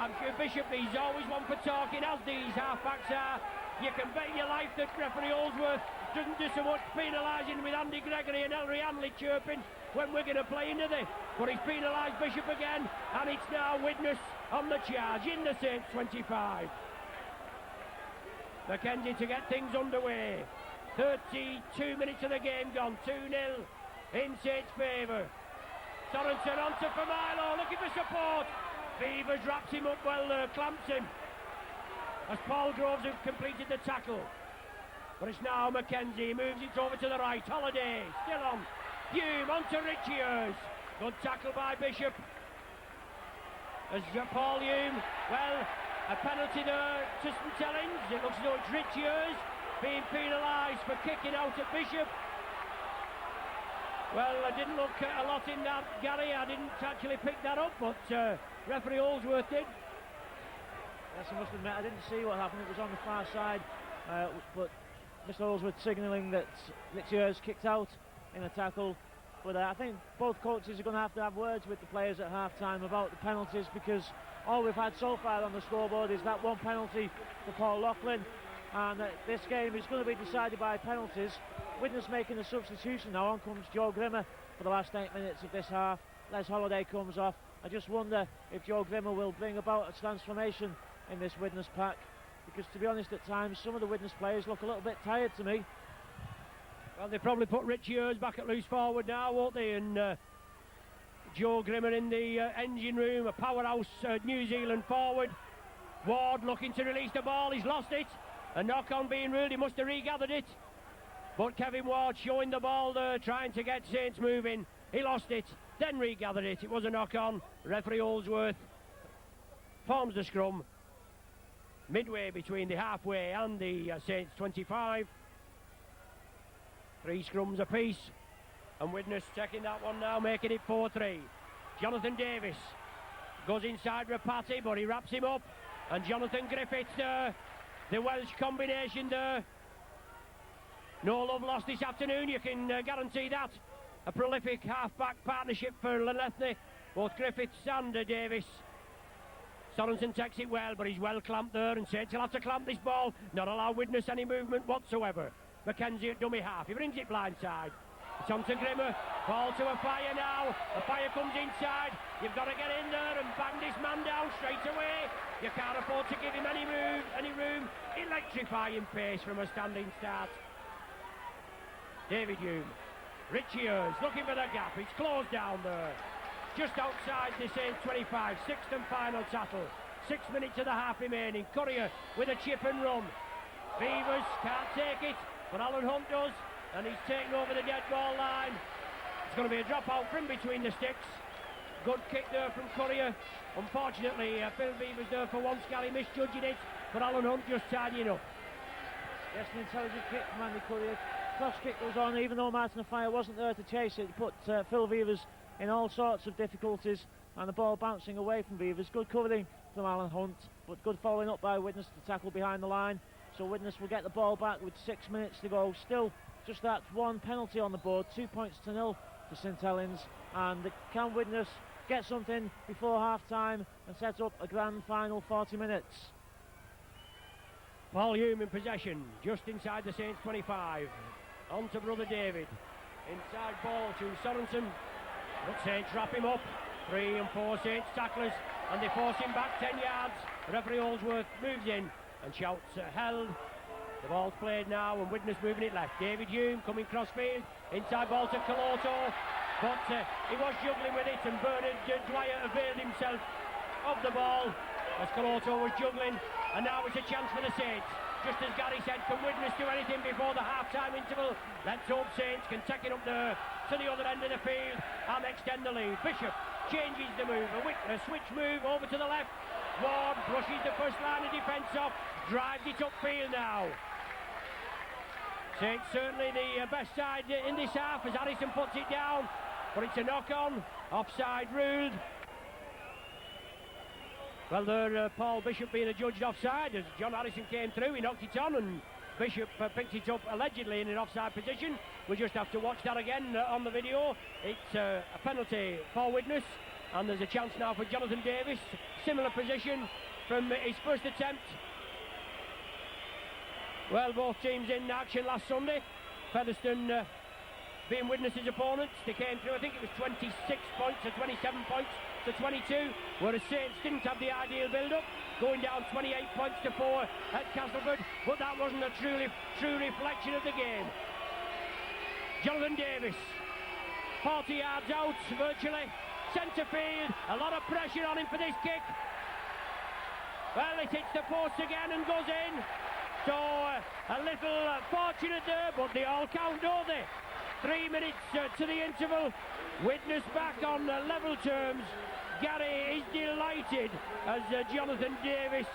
I'm sure Bishop, he's always one for talking, as these half-backs are. You can bet your life that referee Holdsworth doesn't do so much penalising with Andy Gregory and Ellery Hanley chirping when we're going to play into this. But he's penalised Bishop again, and it's now Widnes on the charge in the Saints 25. McKenzie to get things underway. 32 minutes of the game gone, 2-0 in Saints' favour. Sorensen onto Milo, looking for support. Beavers wraps him up well there, clamps him, as Paul Groves has completed the tackle. But it's now McKenzie, moves it over to the right. Holiday, still on. Hume onto Richiers. Good tackle by Bishop. As Paul Hume, well, a penalty there to St Helens. It looks as though it's Richiers being penalised for kicking out at Bishop. Well, I didn't look a lot in that, Gary. I didn't actually pick that up, but referee Holdsworth did. Yes, I must admit, I didn't see what happened. It was on the far side, but Mr. Holdsworth signalling that Richiers kicked out in a tackle. But I think both coaches are going to have words with the players at half-time about the penalties, because all we've had so far on the scoreboard is that one penalty for Paul Loughlin, and this game is going to be decided by penalties. Widnes making a substitution now. On comes Joe Grimmer for the last 8 minutes of this half. Les Holiday comes off. I just wonder if Joe Grimmer will bring about a transformation in this Widnes pack, because to be honest, at times some of the Widnes players look a little bit tired to me. Well, they probably put Richiers back at loose forward now, won't they? And Joe Grimmer in the engine room, a powerhouse New Zealand forward. Ward looking to release the ball, he's lost it. A knock-on being ruled, he must have regathered it. But Kevin Ward showing the ball there, trying to get Saints moving. He lost it, then regathered it. It was a knock-on. Referee Holdsworth forms the scrum midway between the halfway and the Saints 25. 3 scrums apiece, and Widnes taking that one now, making it 4-3. Jonathan Davis goes inside Rapati, but he wraps him up, and Jonathan Griffiths there, the Welsh combination there. No love lost this afternoon, you can guarantee that. A prolific half-back partnership for Llanelli, both Griffiths and Davis. Sorensen takes it well, but he's well clamped there, and Saints will have to clamp this ball, not allow Widnes any movement whatsoever. McKenzie at dummy half, he brings it blindside. It's on to Grimmer, ball to a fire now. A fire comes inside, you've got to get in there and bang this man down straight away. You can't afford to give him any room. Electrifying pace from a standing start. David Hume, Richiers looking for the gap, it's closed down there. Just outside the Saints 25, 6th and final tackle. 6 minutes of the half remaining. Courier with a chip and run. Beavers can't take it, but Alan Hunt does, and he's taken over the dead ball line. It's going to be a drop out from between the sticks. Good kick there from Courier. Unfortunately, Phil Beavers there for once, Gary misjudging it, but Alan Hunt just tidying up. Yes, an intelligent kick from Andy Courier. Cross kick goes on, even though Martin Offiah wasn't there to chase it. Put Phil Beavers in all sorts of difficulties, and the ball bouncing away from Beavers. Good covering from Alan Hunt, but good following up by Widnes to tackle behind the line. So Widnes will get the ball back with 6 minutes to go. Still just that one penalty on the board, 2 points to nil for St Helens. And can Widnes get something before half time and set up a grand final 40 minutes? Paul Hume in possession, just inside the Saints 25. On to brother David. Inside ball to Sorensen. But Saints wrap him up. 3 and 4 Saints tacklers, and they force him back 10 yards. Referee Holdsworth moves in and shouts held. The ball's played now, and Widnes moving it left. David Hume coming crossfield. Inside ball to Coloto. But he was juggling with it, and Bernard Dwyer availed himself of the ball as Coloto was juggling. And now it's a chance for the Saints. Just as Gary said, can Widnes do anything before the half-time interval? Let's hope Saints can take it up there to the other end of the field and extend the lead. Bishop changes the move, a switch move over to the left. Ward brushes the first line of defence off, drives it upfield now. Saints certainly the best side in this half as Harrison puts it down, but it's a knock-on, offside ruled. Well, there, Paul Bishop being adjudged offside as John Harrison came through, he knocked it on, and Bishop picked it up allegedly in an offside position. We just have to watch that again on the video. It's a penalty for Widnes, and there's a chance now for Jonathan Davis. Similar position from his first attempt. Well, both teams in action last Sunday. Featherstone being Widnes' opponents. They came through, I think it was 26 points or 27 points to 22, whereas Saints didn't have the ideal build-up, going down 28 points to 4 at Castleford, but that wasn't a true reflection of the game. Jonathan Davis, 40 yards out virtually, centre field, a lot of pressure on him for this kick. Well, it hits the post again and goes in, so a little fortunate there, but they all count, don't they? 3 minutes to the interval, Widnes back on level terms. Gary is delighted as Jonathan Davis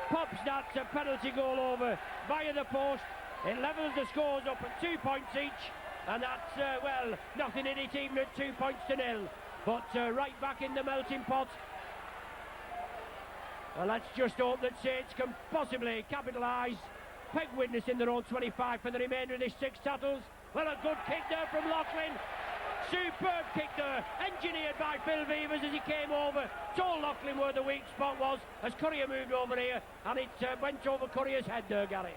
pops that penalty goal over via the post. It levels the scores up at 2 points each, and that's, well, nothing in it even at 2 points to 0. But right back in the melting pot. Well, let's just hope that Saints can possibly capitalise. Peg Widnes in their own 25 for the remainder of this 6 tattles. Well, a good kick there from Loughlin. Superb kick there, engineered by Phil Vevers as he came over, told Loughlin where the weak spot was as Courier moved over here, and it went over Courier's head there, Gary.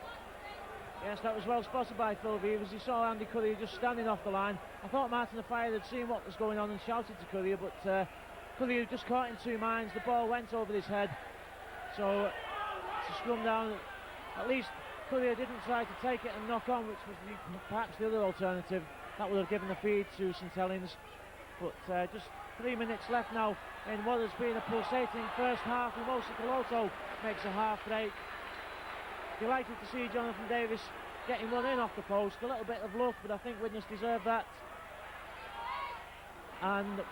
Yes, that was well spotted by Phil Vevers. He saw Andy Courier just standing off the line. I thought Martin Afire had seen what was going on and shouted to Courier, but Courier just caught in 2 minds. The ball went over his head, so to scrum down, at least Courier didn't try to take it and knock on, which was perhaps the other alternative. That would have given the feed to St Helens. But just 3 minutes left now in what has been a pulsating first half. And Moses Coloto makes a half break. Delighted to see Jonathan Davis getting one in off the post. A little bit of luck, but I think Widnes deserved that. And,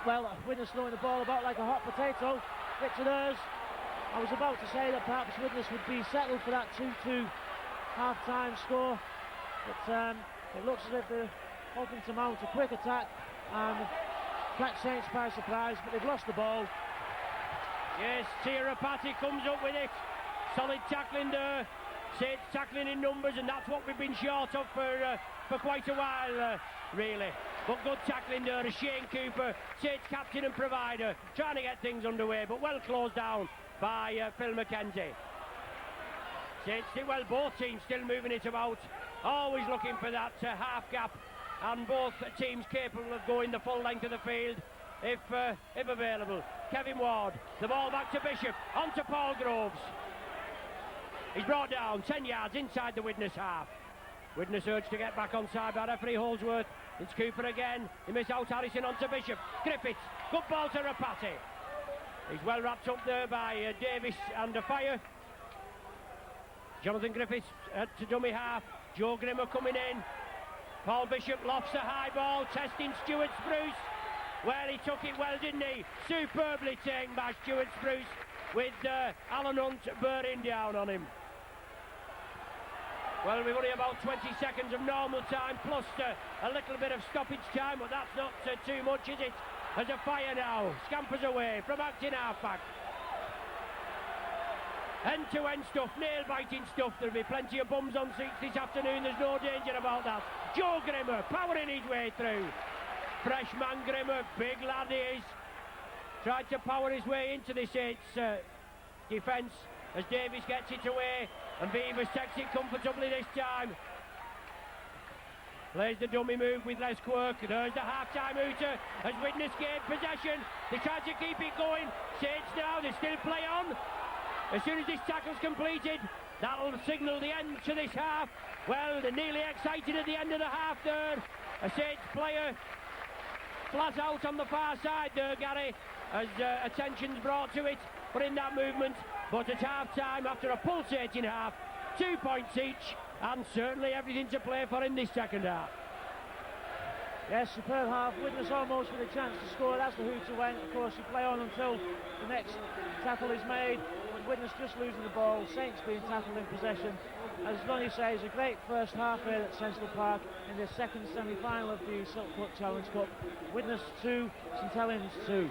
well, Widnes throwing the ball about like a hot potato. Richard Ayres. I was about to say that perhaps Widnes would be settled for that 2-2 half-time score. But it looks as if they're hoping to mount a quick attack and catch Saints by surprise, but they've lost the ball. Yes, Tirapati comes up with it. Solid tackling there. Saints tackling in numbers, and that's what we've been short of for quite a while, really. But good tackling there as Shane Cooper, Saints captain and provider, trying to get things underway, but well closed down by Phil McKenzie. Saints, well, both teams still moving it about, always looking for that half gap, and both teams capable of going the full length of the field if available. Kevin Ward, the ball back to Bishop, on to Paul Groves. He's brought down 10 yards inside the Widnes half. Widnes urged to get back on side by referee Holdsworth. It's Cooper again. He missed out Harrison onto Bishop. Griffiths, good ball to Rapati. He's well wrapped up there by Davis and Fire. Jonathan Griffiths to dummy half. Joe Grimmer coming in. Paul Bishop lofts a high ball, testing Stuart Spruce. Well, he took it well, didn't he? Superbly taken by Stuart Spruce, with Alan Hunt bearing down on him. Well, we've only about 20 seconds of normal time, plus a little bit of stoppage time, but that's not too much, is it? As a Fire now scampers away from acting halfback. End-to-end stuff, nail-biting stuff. There'll be plenty of bums on seats this afternoon, there's no danger about that. Joe Grimmer powering his way through. Freshman Grimmer, big lad he is. Tried to power his way into the Saints defence, as Davies gets it away, and Beavers takes it comfortably this time. Plays the dummy move with Les Quirk. There's the half-time hooter as Widnes gained possession. They try to keep it going. Saints now, they still play on. As soon as this tackle's completed, that'll signal the end to this half. Well, they're nearly excited at the end of the half there. A Saints player flat out on the far side there, Gary, as attention's brought to it, but in that movement. But at half-time, after a pulsating half, 2 points each, and certainly everything to play for in this second half. Yes, superb half. Widnes almost with a chance to score. That's the hooter went. Of course, you play on until the next tackle is made. Widnes just losing the ball. Saints being tackled in possession. As Lonnie says, a great first half here at Central Park in the second semi-final of the Silk Cut Challenge Cup. Widnes 2, St Helens 2.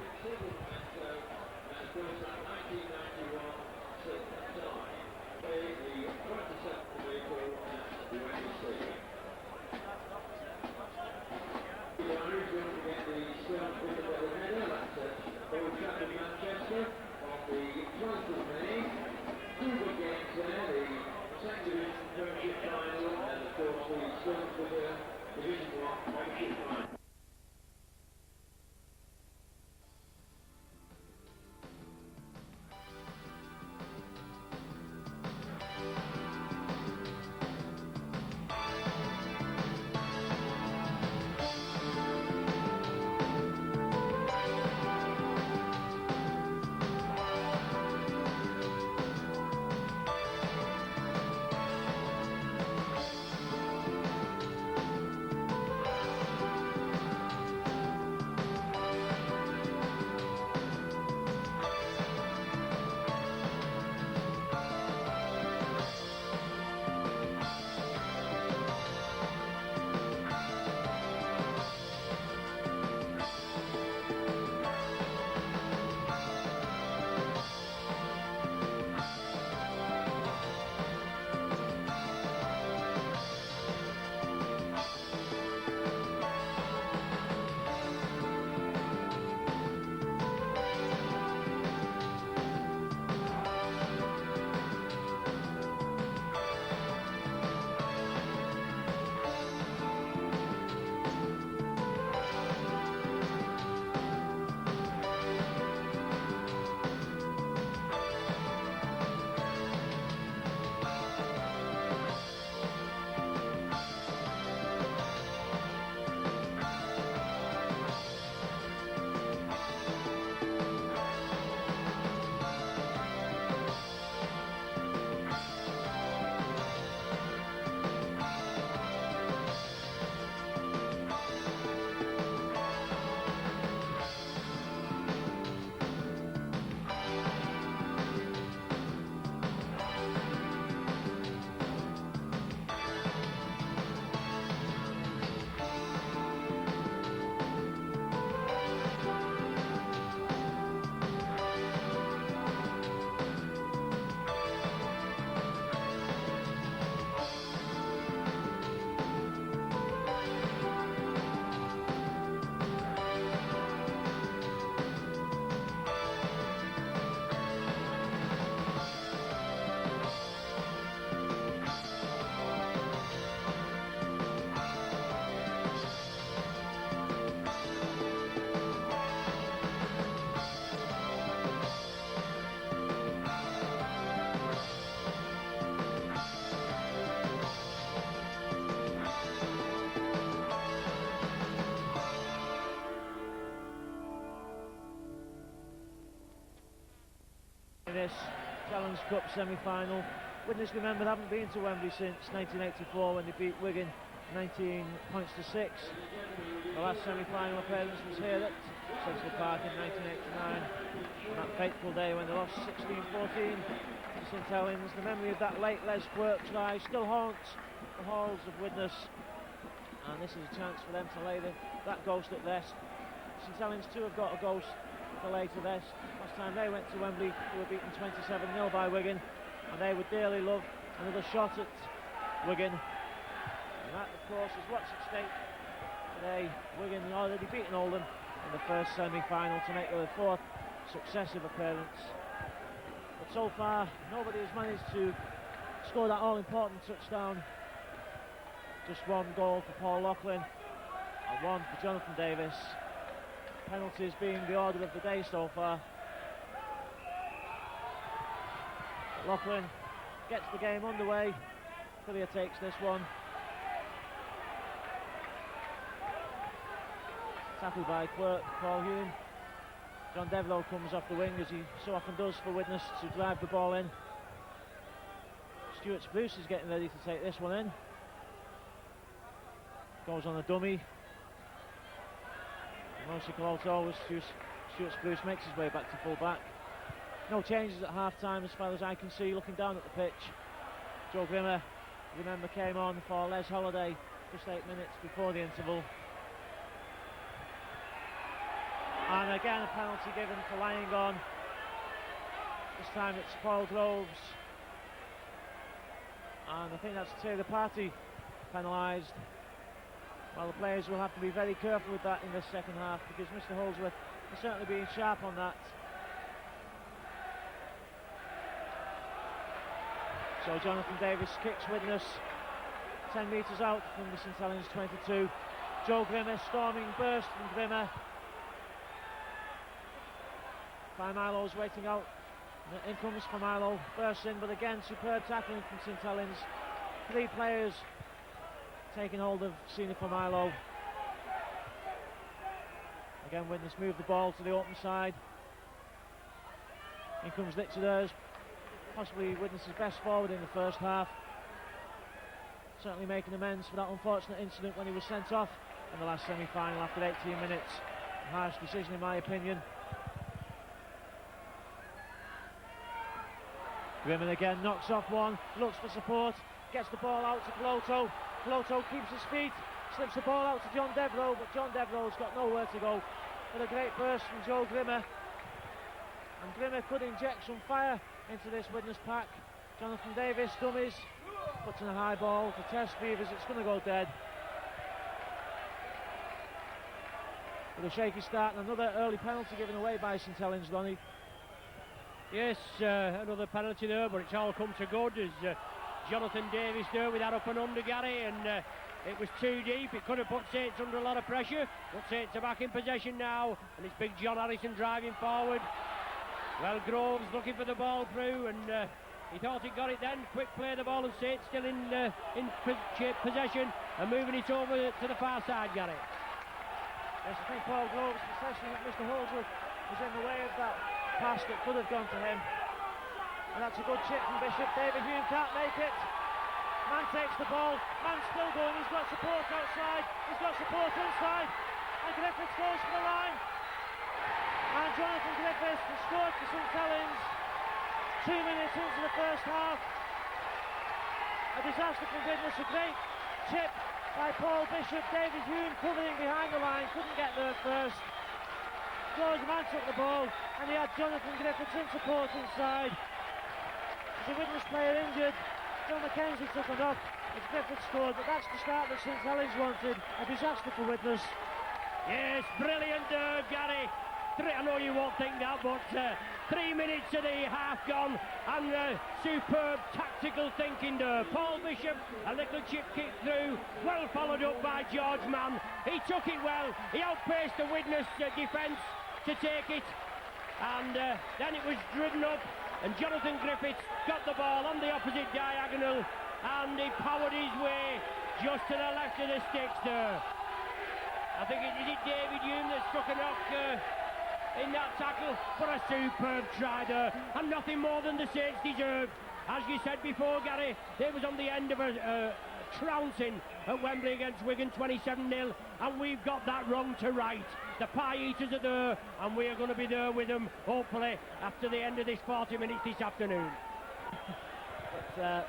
This Challenge Cup semi-final. Widnes, remember, haven't been to Wembley since 1984 when they beat Wigan 19 points to 6. The last semi-final appearance was here at Central Park in 1989. On that fateful day when they lost 16-14 to St Helens. The memory of that late Les Quirk try still haunts the halls of Widnes, and this is a chance for them to lay that ghost at rest. St Helens too have got a ghost to lay to rest. Last time they went to Wembley, they were beaten 27-0 by Wigan, and they would dearly love another shot at Wigan. And that, of course, is what's at stake today. Wigan already beaten Oldham in the first semi-final to make their fourth successive appearance. But so far, nobody has managed to score that all-important touchdown. Just one goal for Paul Loughlin and one for Jonathan Davis. Penalties being the order of the day so far. Loughlin gets the game underway. Collier takes this one. Tackled by Quirk, Paul Hume. John Devlow comes off the wing, as he so often does for Widnes, to drive the ball in. Stuart Spruce is getting ready to take this one in. Goes on a dummy. Merciful always, Stuart Spruce makes his way back to full back. No changes at half time as far as I can see, looking down at the pitch. Joe Grimmer, remember, came on for Les Holiday just 8 minutes before the interval. And again a penalty given for lying on. This time it's Paul Groves. And I think that's Taylor Party penalised. Well, the players will have to be very careful with that in this second half, because Mr. Holdsworth is certainly being sharp on that. So Jonathan Davis kicks Widnes 10 metres out from the St Helens 22. Joe Grimmer, storming burst from Grimmer. Milo waiting out. In comes Milo, bursts in, but again superb tackling from St Helens. 3 players taking hold of Sina Milo. Again, Widnes move the ball to the open side. In comes Lichterders, possibly Widnes' best forward in the first half. Certainly making amends for that unfortunate incident when he was sent off in the last semi-final after 18 minutes. A harsh decision in my opinion. Grimmer again knocks off one, looks for support, gets the ball out to Cloto. Cloto keeps his feet, slips the ball out to John Devrow, but John Devrow's got nowhere to go. With a great burst from Joe Grimmer. And Grimmer could inject some fire into this Widnes pack. Jonathan Davis dummies, puts in a high ball for Test Beavers, it's going to go dead. With a shaky start and another early penalty given away by St Helens, Ronnie. Yes, another penalty there, but it's all come to good as Jonathan Davis there with that up and under, Gary, and it was too deep. It could have put Saints under a lot of pressure, but Saints are back in possession now, and it's big John Harrison driving forward. Well, Groves looking for the ball through, and he thought he got it then. Quick play the ball, and Saints still in possession and moving it over to the far side, Gary. Yes, I think Paul Groves possession that Mr. Holdsworth was in the way of that pass that could have gone to him. And that's a good chip from Bishop. David Hume can't make it. Man takes the ball. Man's still going. He's got support outside. He's got support inside. And Griffiths goes for the line. And Jonathan Griffiths has scored for St Helens 2 minutes into the first half. A disaster for Widnes. A great chip by Paul Bishop. David Hume covering behind the line. Couldn't get there first. George Mann took the ball, and he had Jonathan Griffiths in support inside. There's a Widnes player injured. John McKenzie took a knock as Griffiths scored, but that's the start that St Helens wanted. A disaster for Widnes. Yes, brilliant, Gary. I know you won't think that, but 3 minutes of the half gone, and superb tactical thinking there. Paul Bishop, a little chip kick through, well followed up by George Mann. He took it well. He outpaced the Widnes defence to take it, and then it was driven up, and Jonathan Griffiths got the ball on the opposite diagonal, and he powered his way just to the left of the sticks there. I think is it David Hume that struck a knock in that tackle, but a superb try there, and nothing more than the Saints deserved. As you said before, Gary, they was on the end of a trouncing at Wembley against Wigan, 27-0, and we've got that wrong to right. The pie eaters are there, and we are going to be there with them, hopefully, after the end of this 40 minutes this afternoon. But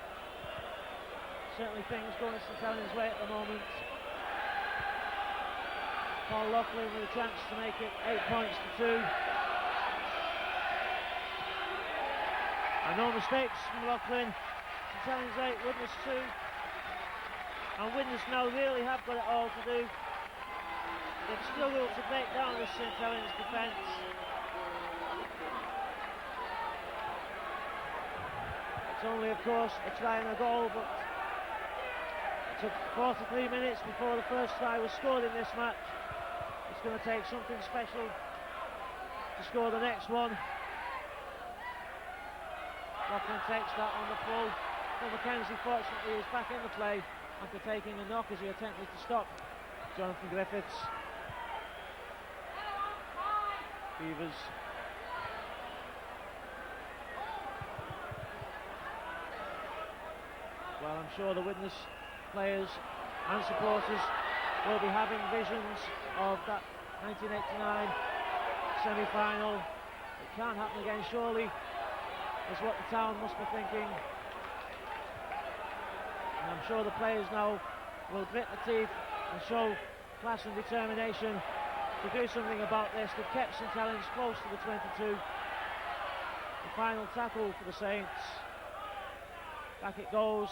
certainly things going St Helens' way at the moment. Paul Loughlin with a chance to make it 8 points to 2. And no mistakes from Loughlin. St Helens 8, Widnes 2. And Widnes now really have got it all to do. They've struggled to break down this St Helens defence. only, of course, a try and a goal, but it took 43 minutes before the first try was scored in this match. It's going to take something special to score the next one. Loughlin takes that on the full. Phil Mackenzie, fortunately, is back in the play after taking a knock as he attempted to stop Jonathan Griffiths. Beavers well, I'm sure the Widnes players and supporters will be having visions of that 1989 semi-final. It can't happen again, surely, is what the town must be thinking. And I'm sure the players now will grit their teeth and show class and determination to do something about this. They've kept St Helens close to the 22. The final tackle for the Saints. Back it goes.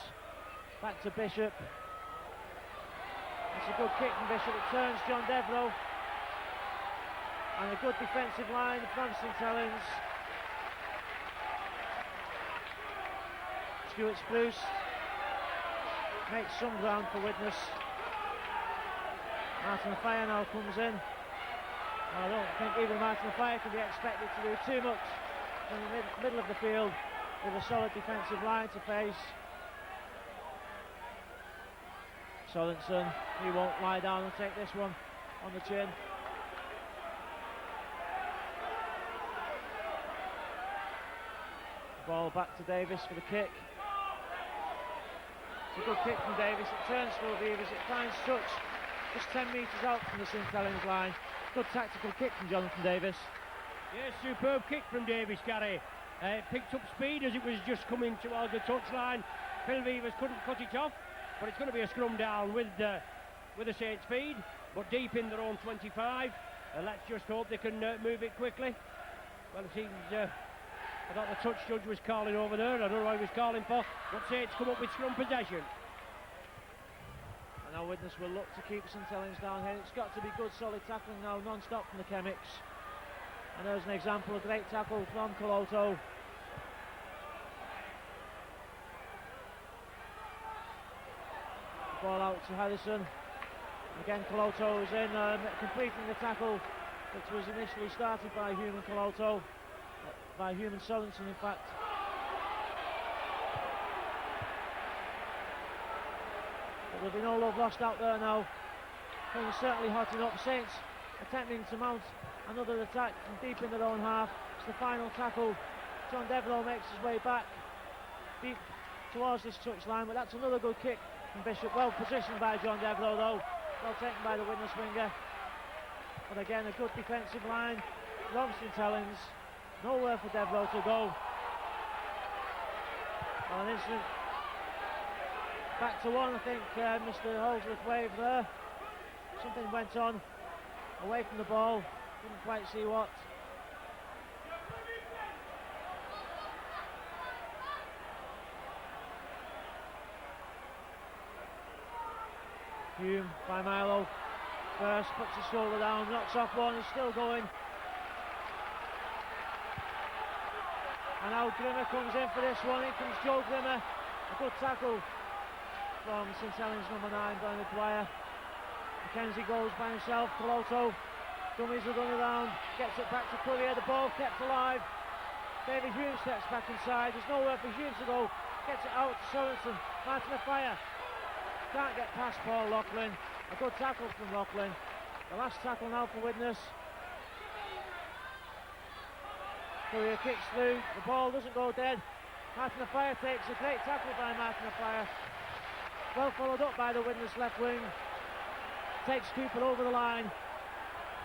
Back to Bishop. It's a good kick from Bishop. It turns John Devereux. And a good defensive line from St Helens. Stuart Spruce makes some ground for Widnes. Martin Fire now comes in. I don't think even Martin Fire can be expected to do too much in the middle of the field with a solid defensive line to face. Sorensen, he won't lie down and take this one on the chin. Ball back to Davis for the kick. It's a good kick from Davis. It turns for Beavers. It finds touch just 10 metres out from the St Helens line. Good tactical kick from Jonathan Davis. Yes, superb kick from Davis, Gary. Picked up speed as it was just coming towards the touchline. Phil Beavers couldn't cut it off, but it's going to be a scrum down with the Saints feed, but deep in their own 25. Let's just hope they can move it quickly. Well, it seems I thought the touch judge was calling over there. I don't know what he was calling for, but Saints come up with scrum possession. And now Widnes will look to keep St Helens down here. It's got to be good solid tackling now, non-stop from the Chemics. And there's an example, a great tackle from Coloto. Ball out to Harrison. Again, Coloto is in, completing the tackle, which was initially started by Human Coloto, by Human Sorensen, in fact. But there'll be no love lost out there now. Things certainly hotting up. Saints attempting to mount another attack from deep in their own half. It's the final tackle. John Devereux makes his way back deep towards this touchline, but that's another good kick from Bishop. Well positioned by John Devereux though. Well taken by the Widnes winger. But again, a good defensive line from St Helens. Nowhere for Devereux to go. Well, an instant back to one. I think Mr. Holdsworth waved there. Something went on away from the ball. Couldn't quite see what. Hume by Milo. First puts his shoulder down, knocks off one, he's still going. And now Grimmer comes in for this one. In comes Joe Grimmer. A good tackle from St Helens number 9, Bernard Dwyer. Mackenzie goes by himself. Coloto dummies the run around, gets it back to Courier. The ball kept alive. David Hume steps back inside. There's nowhere for Hume to go. Gets it out to Sorensen. Martin Afire can't get past Paul Loughlin. A good tackle from Loughlin. The last tackle now for Widnes. Courier kicks through. The ball doesn't go dead. Martin Afire takes a great tackle by Martin Afire. Well followed up by the Widnes left wing. Takes Cooper over the line.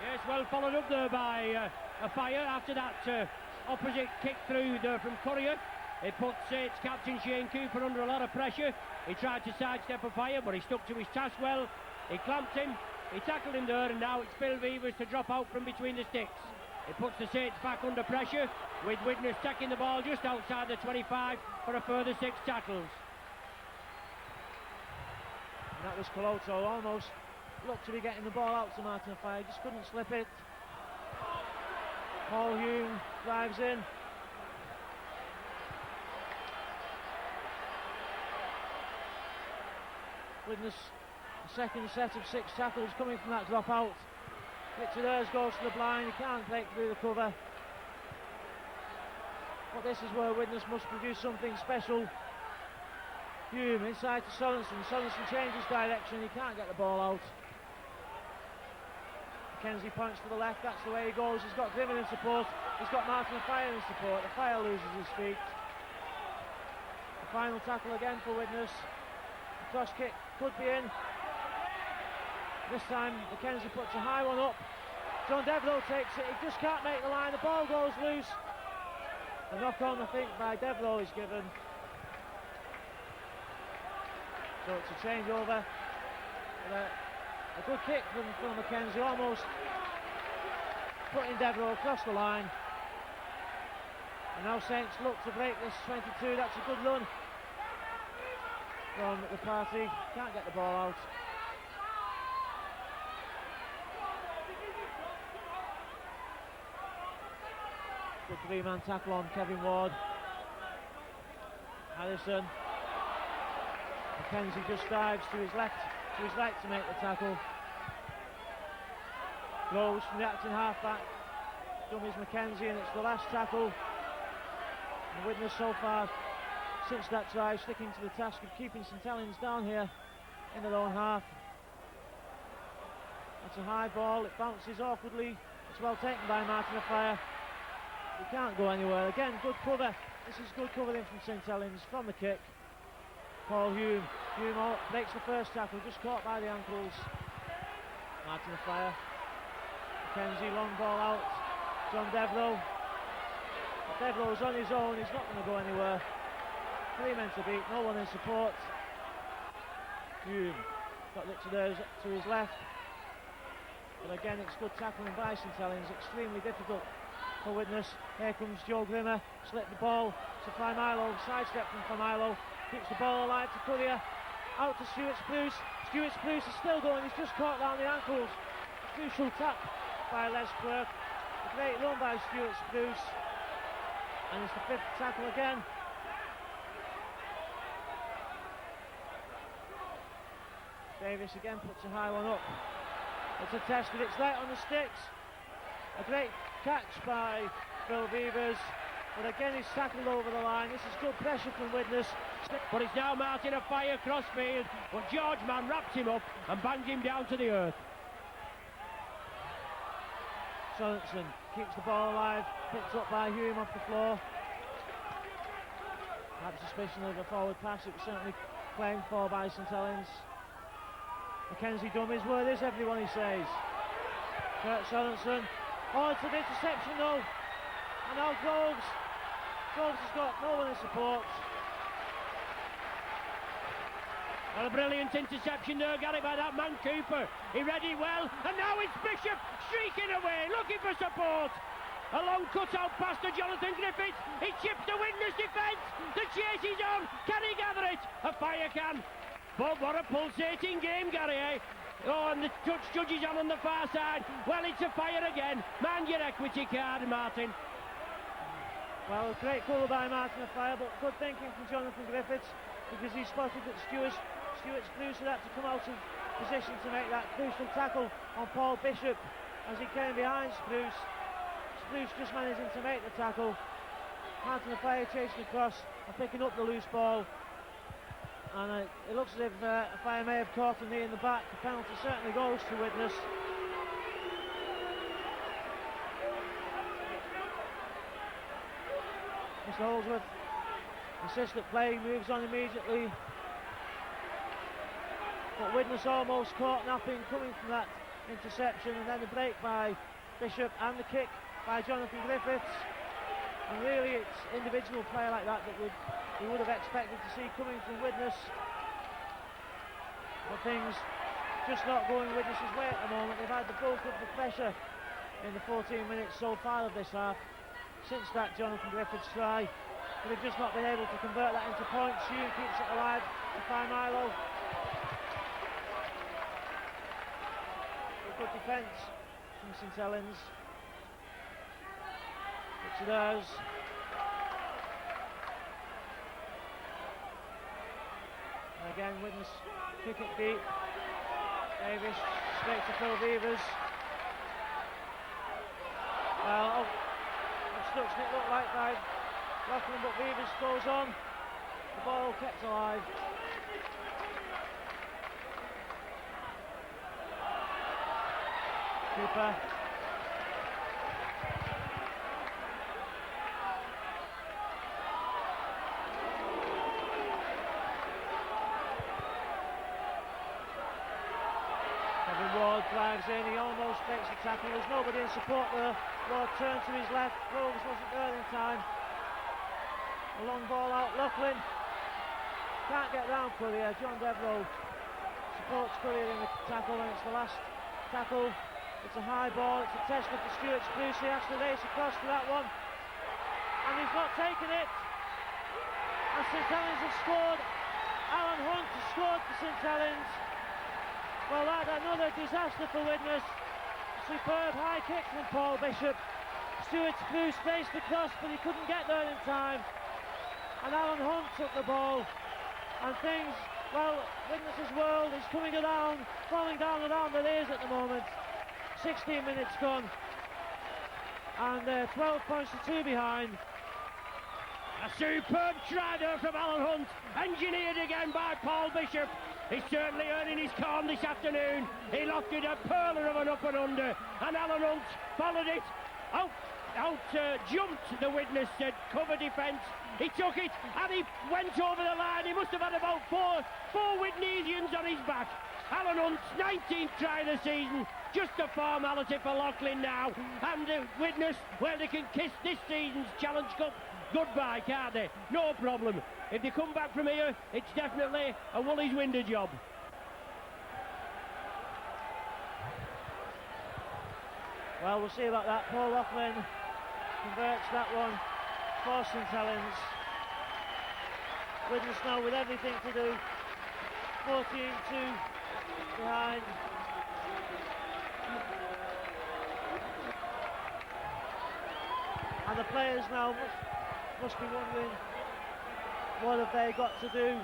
Yes, well followed up there by Afire after that opposite kick through there from Courier. It put Saints captain Shane Cooper under a lot of pressure. He tried to sidestep Afire, but he stuck to his task well. He clamped him, he tackled him there, and now it's Phil Beavers to drop out from between the sticks. It puts the Saints back under pressure, with Widnes taking the ball just outside the 25 for a further 6 tackles. And that was Coloto, almost looked to be getting the ball out to Martin Afire, just couldn't slip it. Paul Hume drives in. Widnes, the second set of 6 tackles coming from that drop out. Richard Ayres goes to the blind, he can't break through the cover. But this is where Widnes must produce something special. Hume inside to Sorensen. Sorensen changes direction, he can't get the ball out. Mackenzie points to the left, that's the way he goes. He's got Grimmer in support, he's got Martin Afire in support. Afire loses his feet. The final tackle again for Widnes. The cross kick could be in. This time Mackenzie puts a high one up. John Devereux takes it, he just can't make the line, the ball goes loose. The knock on, I think, by Devereux is given. So it's a changeover. A good kick from Mackenzie, almost putting Devereux across the line. And now Saints look to break this 22, that's a good run from the party, can't get the ball out. Good 3-man tackle on Kevin Ward. Harrison. Mackenzie just dives to his left, to his right to make the tackle. Rose from the acting half-back. Dummies Mackenzie, and it's the last tackle. And Widnes so far, since that try, sticking to the task of keeping St Helens down here in their own half. That's a high ball, it bounces awkwardly. It's well taken by Martin Afire. He can't go anywhere. Again, good cover. This is good covering from St Helens from the kick. Paul Hume. Hume breaks the first tackle, just caught by the ankles. Martin Afire. Mackenzie, long ball out. John Devereux. Devereux's on his own, he's not going to go anywhere. 3 men to beat, no one in support. Hume. Got Richard Ayres to his left. But again, it's good tackling by St Helens, extremely difficult for Widnes. Here comes Joe Grimmer, slip the ball to Flamilo, sidestep from Flamilo, keeps the ball alive to Courier, out to Stuart Spruce. Stuart Spruce is still going, he's just caught round the ankles. Crucial tap by Les Clerc. A great run by Stuart Spruce, and it's the 5th tackle again. Davis again puts a high one up. It's a test, but it's right on the sticks. A great catch by Phil Beavers, but again he's tackled over the line. This is good pressure from Widnes. But it's now Martin Afire crossfield, but George Mann wraps him up and bangs him down to the earth. Sorensen keeps the ball alive, picked up by Hume off the floor. Perhaps suspicion of a forward pass, it was certainly claimed for by St Helens. Mackenzie dummies, where is everyone, he says. Kurt Sorensen. Oh, it's an interception though. And now Groves. Groves has got no one in support. Well, a brilliant interception there, Gary, by that man Cooper. He read it well, and now it's Bishop streaking away, looking for support. A long cut-out pass to Jonathan Griffiths. He chips the Widnes defence. The chase is on. Can he gather it? Afire can. But what a pulsating game, Gary, eh? Oh, and the judge is on the far side. Well, it's Afire again. Mind your equity card, Martin. Well, great call by Martin Afire, but good thinking from Jonathan Griffiths, because he spotted that Stuart Spruce had to come out of position to make that crucial tackle on Paul Bishop as he came behind Spruce. Spruce just managing to make the tackle. Martin Afire chasing across and picking up the loose ball. And it looks as if Afire may have caught a knee in the back. The penalty certainly goes to Widnes. Mr Holdsworth insists that play moves on immediately. But Widnes almost caught napping coming from that interception, and then the break by Bishop and the kick by Jonathan Griffiths. And really it's individual play like that we would have expected to see coming from Widnes. But things just not going Widnes' way at the moment. They've had the bulk of the pressure in the 14 minutes so far of this half, since that Jonathan Griffiths try. But they've just not been able to convert that into points. Hume keeps it alive to Milo. Good defence from St Helens. Richard Ayres. And again. Widnes kick it deep. Davis straight to Phil Beavers. Well, obstruction it looked like by Loughlin, but Beavers goes on. The ball kept alive. Cooper. Ward drives in, he almost makes the tackle, there's nobody in support there. Ward turns to his left, Groves wasn't there in time. A long ball out, Loughlin can't get round Courier. John Devereux supports Courier in the tackle, and it's the last tackle. It's a high ball, it's a testament to Stuart Spruce. He has to race across to that one, and he's not taken it. And St Helens have scored. Alan Hunt has scored for St Helens. Well, that's another disaster for Widnes. Superb high kick from Paul Bishop. Stuart Spruce raced across, but he couldn't get there in time. And Alan Hunt took the ball. And things, well, Widnes' world is coming around, falling down around their ears at the moment. 16 minutes gone. And 12 points to 2 behind. A superb try there from Alan Hunt, engineered again by Paul Bishop. He's certainly earning his corn this afternoon. He locked it, a perler of an up and under, and Alan Hunt followed it. Jumped the Widnes cover defence. He took it and he went over the line. He must have had about four Widnesians on his back. Alan Hunt's 19th try of the season. Just a formality for Loughlin now. And Widnes, well, they can kiss this season's Challenge Cup goodbye, can't they? No problem. If they come back from here, it's definitely a Woolies Winder job. Well, we'll see about that. Paul Loughlin converts that one for St Helens. Widnes now with everything to do. 14-2 behind. And the players now must be wondering, what have they got to do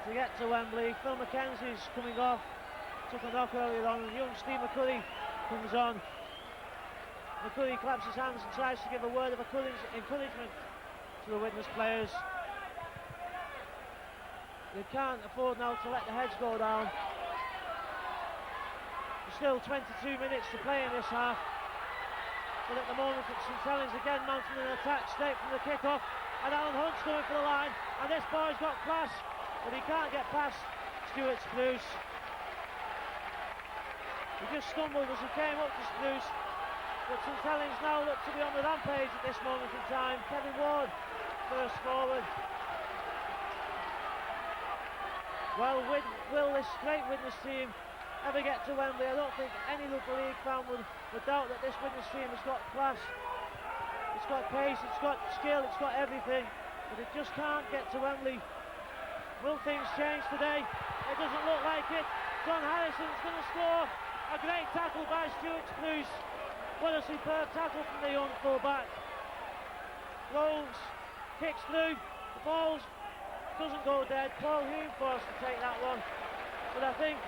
to get to Wembley? Phil Mackenzie's coming off, took a knock earlier on, and young Steve McCurry comes on. McCurry claps his hands and tries to give a word of encouragement to the Widnes players. You can't afford now to let the heads go down. There's still 22 minutes to play in this half. But at the moment it's St Helens again mounting an attack straight from the kick-off, and Alan Hunt's going for the line, and this boy's got class, but he can't get past Stuart Spruce. He just stumbled as he came up to Spruce, but St Helens now look to be on the rampage at this moment in time. Kevin Ward first forward. Well, will this great Widnes team ever get to Wembley? I don't think any local league fan would doubt that this Widnes team has got class, it's got pace, it's got skill, it's got everything, but it just can't get to Wembley. Will things change today? It doesn't look like it. John Harrison's going to score. A great tackle by Stuart Spruce. What a superb tackle from the young full-back. Groves kicks through, the ball doesn't go dead. Paul Hume forced to take that one, but I think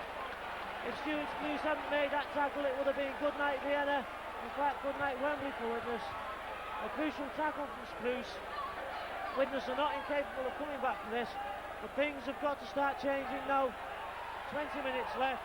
if Stuart Spruce hadn't made that tackle, it would have been good night Vienna, in fact good night Wembley for Widnes. A crucial tackle from Spruce. Widnes are not incapable of coming back from this, but things have got to start changing now. 20 minutes left.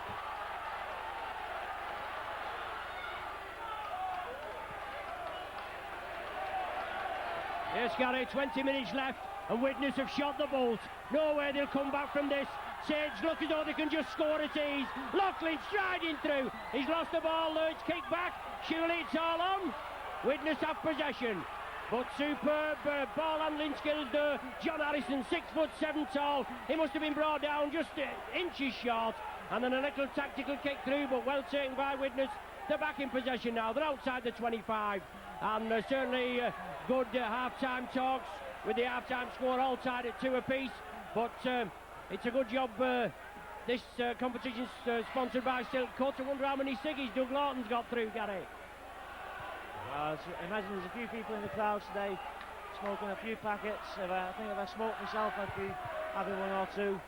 Yes, Gary, 20 minutes left, and Widnes have shot the bolt. No way they'll come back from this. Sage look as though they can just score at ease. Loughlin striding through. He's lost the ball, though. It's kicked back. Surely it's all on. Widnes have possession. But superb ball handling skills there. John Harrison, 6'7" tall. He must have been brought down just inches short. And then a little tactical kick through, but well taken by Widnes. They're back in possession now. They're outside the 25. And certainly good half-time talks with the half-time score all tied at 2 apiece. But it's a good job. This competition's sponsored by Silk Cut. I wonder how many ciggies Doug Lawton's got through, Gary. I imagine there's a few people in the crowd today smoking a few packets. I think if I smoked myself, I'd be having one or two.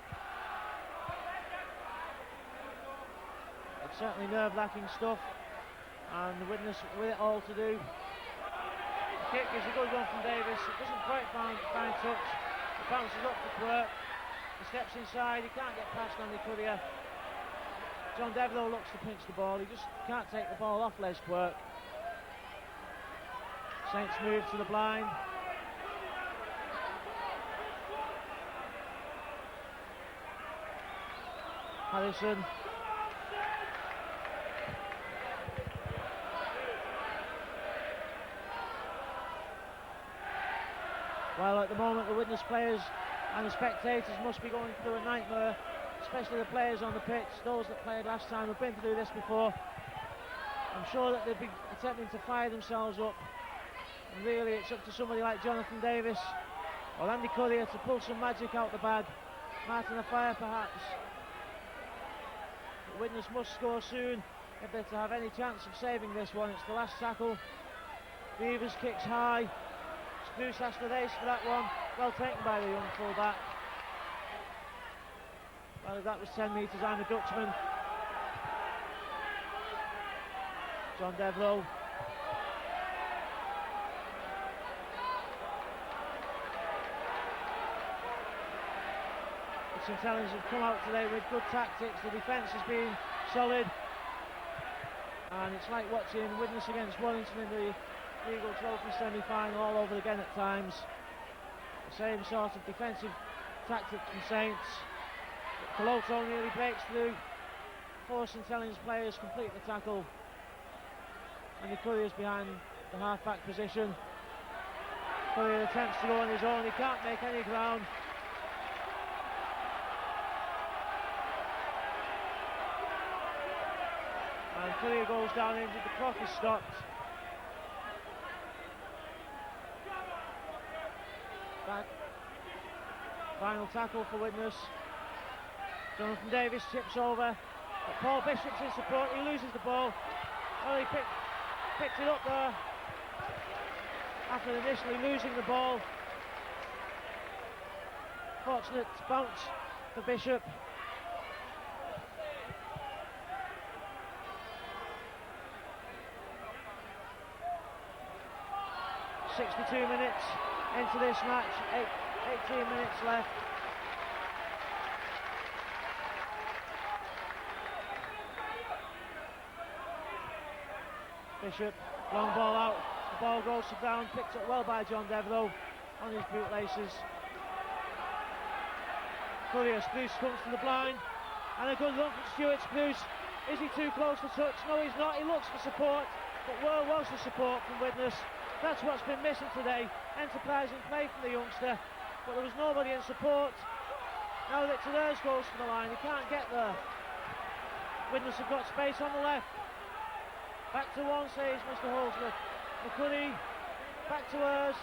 certainly nerve-wracking stuff, and the Widnes with it all to do. The kick is a good one from Davis. It doesn't quite find touch. It bounces up to Quirk. He steps inside. He can't get past Andy Courier. John Devereux looks to pinch the ball. He just can't take the ball off Les Quirk. Saints move to the blind. Harrison. While at the moment the Widnes players and the spectators must be going through a nightmare, especially the players on the pitch, those that played last time have been through this before. I'm sure that they'll be attempting to fire themselves up, and really it's up to somebody like Jonathan Davis or Andy Courier to pull some magic out the bag. Martin Afire perhaps. But Widnes must score soon if they're to have any chance of saving this one. It's the last tackle. Beavers kicks high. Spruce has to race for that one. Well taken by the young full-back. Well, that was 10 metres. I'm a Dutchman. John Devereux. St Helens have come out today with good tactics. The defence has been solid, and it's like watching Widnes against Wellington in the Eagle Trophy semi-final all over again at times. The same sort of defensive tactic from Saints. Coloto nearly breaks through. 4 St Helens players complete the tackle, and the Courier's behind the half-back position. Courier attempts to go on his own. He can't make any ground. And Courier goes down injured. The clock is stopped. Back. Final tackle for Widnes. Jonathan Davis chips over. But Paul Bishop's in support. He loses the ball. Well, he picked it up there after initially losing the ball. Fortunate bounce for Bishop. 62 minutes into this match, 18 minutes left. Bishop, long ball out, the ball goes to ground, picked up well by John Devereux on his bootlaces. Courier, Spruce comes to the blind, and a good run from Stuart Spruce. Is he too close to touch? No, he's not. He looks for support, but where was the support from Widnes? That's what's been missing today. Enterprising play from the youngster, but there was nobody in support. Now that Therese goes to the line, he can't get there. Widnes have got space on the left. Back to one, says Mr. Holdsworth. McCuddy, back to hers.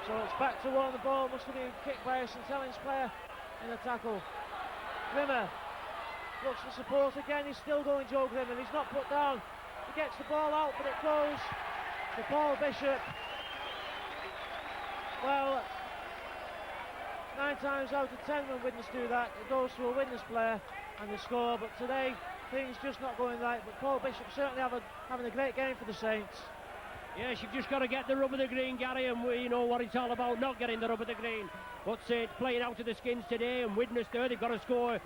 So it's back to one. The ball must have been kicked by a St Helens player in the tackle. Grimmer looks for support again. He's still going, Joe Grimmer. He's not put down. He gets the ball out, but it goes to Paul Bishop. Well, 9 times out of 10 when Widnes do that, it goes to a Widnes player and they score. But today, things just not going right. But Paul Bishop certainly having a great game for the Saints. Yes, you've just got to get the rub of the green, Gary, and we know what it's all about, not getting the rub of the green. But Saints playing out of the skins today, and Widnes there, they've got to score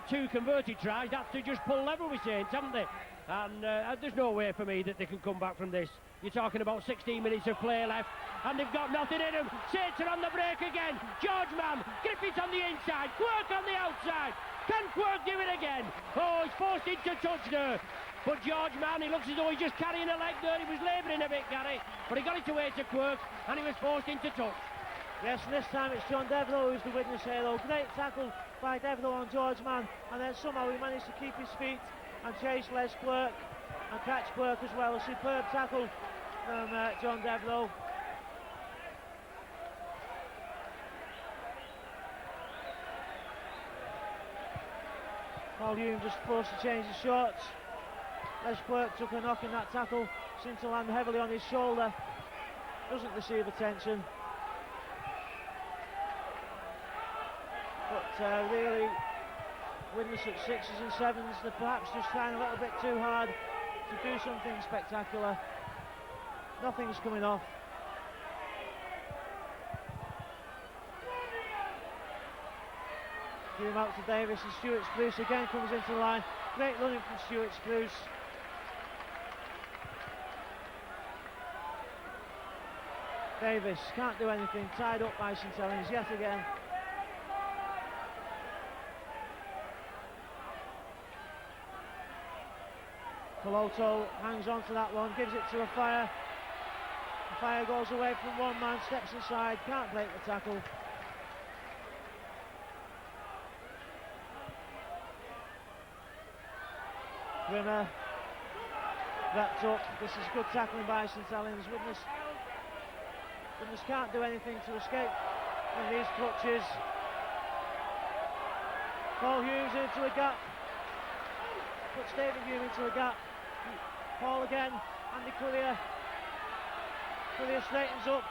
2 converted tries. That's to just pull level with Saints, haven't they? And there's no way for me that they can come back from this. You're talking about 16 minutes of play left, and they've got nothing in them. Saints are on the break again. George Mann, Griffiths on the inside, Quirk on the outside. Can Quirk do it again? Oh, he's forced into touch there. But George Mann, he looks as though he's just carrying a leg there. He was labouring a bit, Gary, but he got it away to Quirk, and he was forced into touch. Yes, and this time it's John Devereux who's the Widnes hero. Great tackle by Devereux on George Mann, and then somehow he managed to keep his feet and chase Les Quirk and catch Quirk as well. A superb tackle from John Devereux. Paul Hume just forced to change his shorts. Les Quirk took a knock in that tackle, seemed to land heavily on his shoulder. Doesn't receive attention. But really, Widnes at 6s and 7s, they're perhaps just trying a little bit too hard to do something spectacular. Nothing's coming off. Give him out to Davis, and Stuart Spruce again comes into the line. Great running from Stuart Spruce. Davis can't do anything, tied up by St Helens yet again. Coloto hangs on to that one, gives it to a Fire. The Fire goes away from one man, steps inside, can't break the tackle. Grimmer wrapped up. This is good tackling by St Helens. Widnes can't do anything to escape from these clutches. Paul Hughes into a gap. Puts David Hume into a gap. Paul again. Andy Courier. Courier straightens up.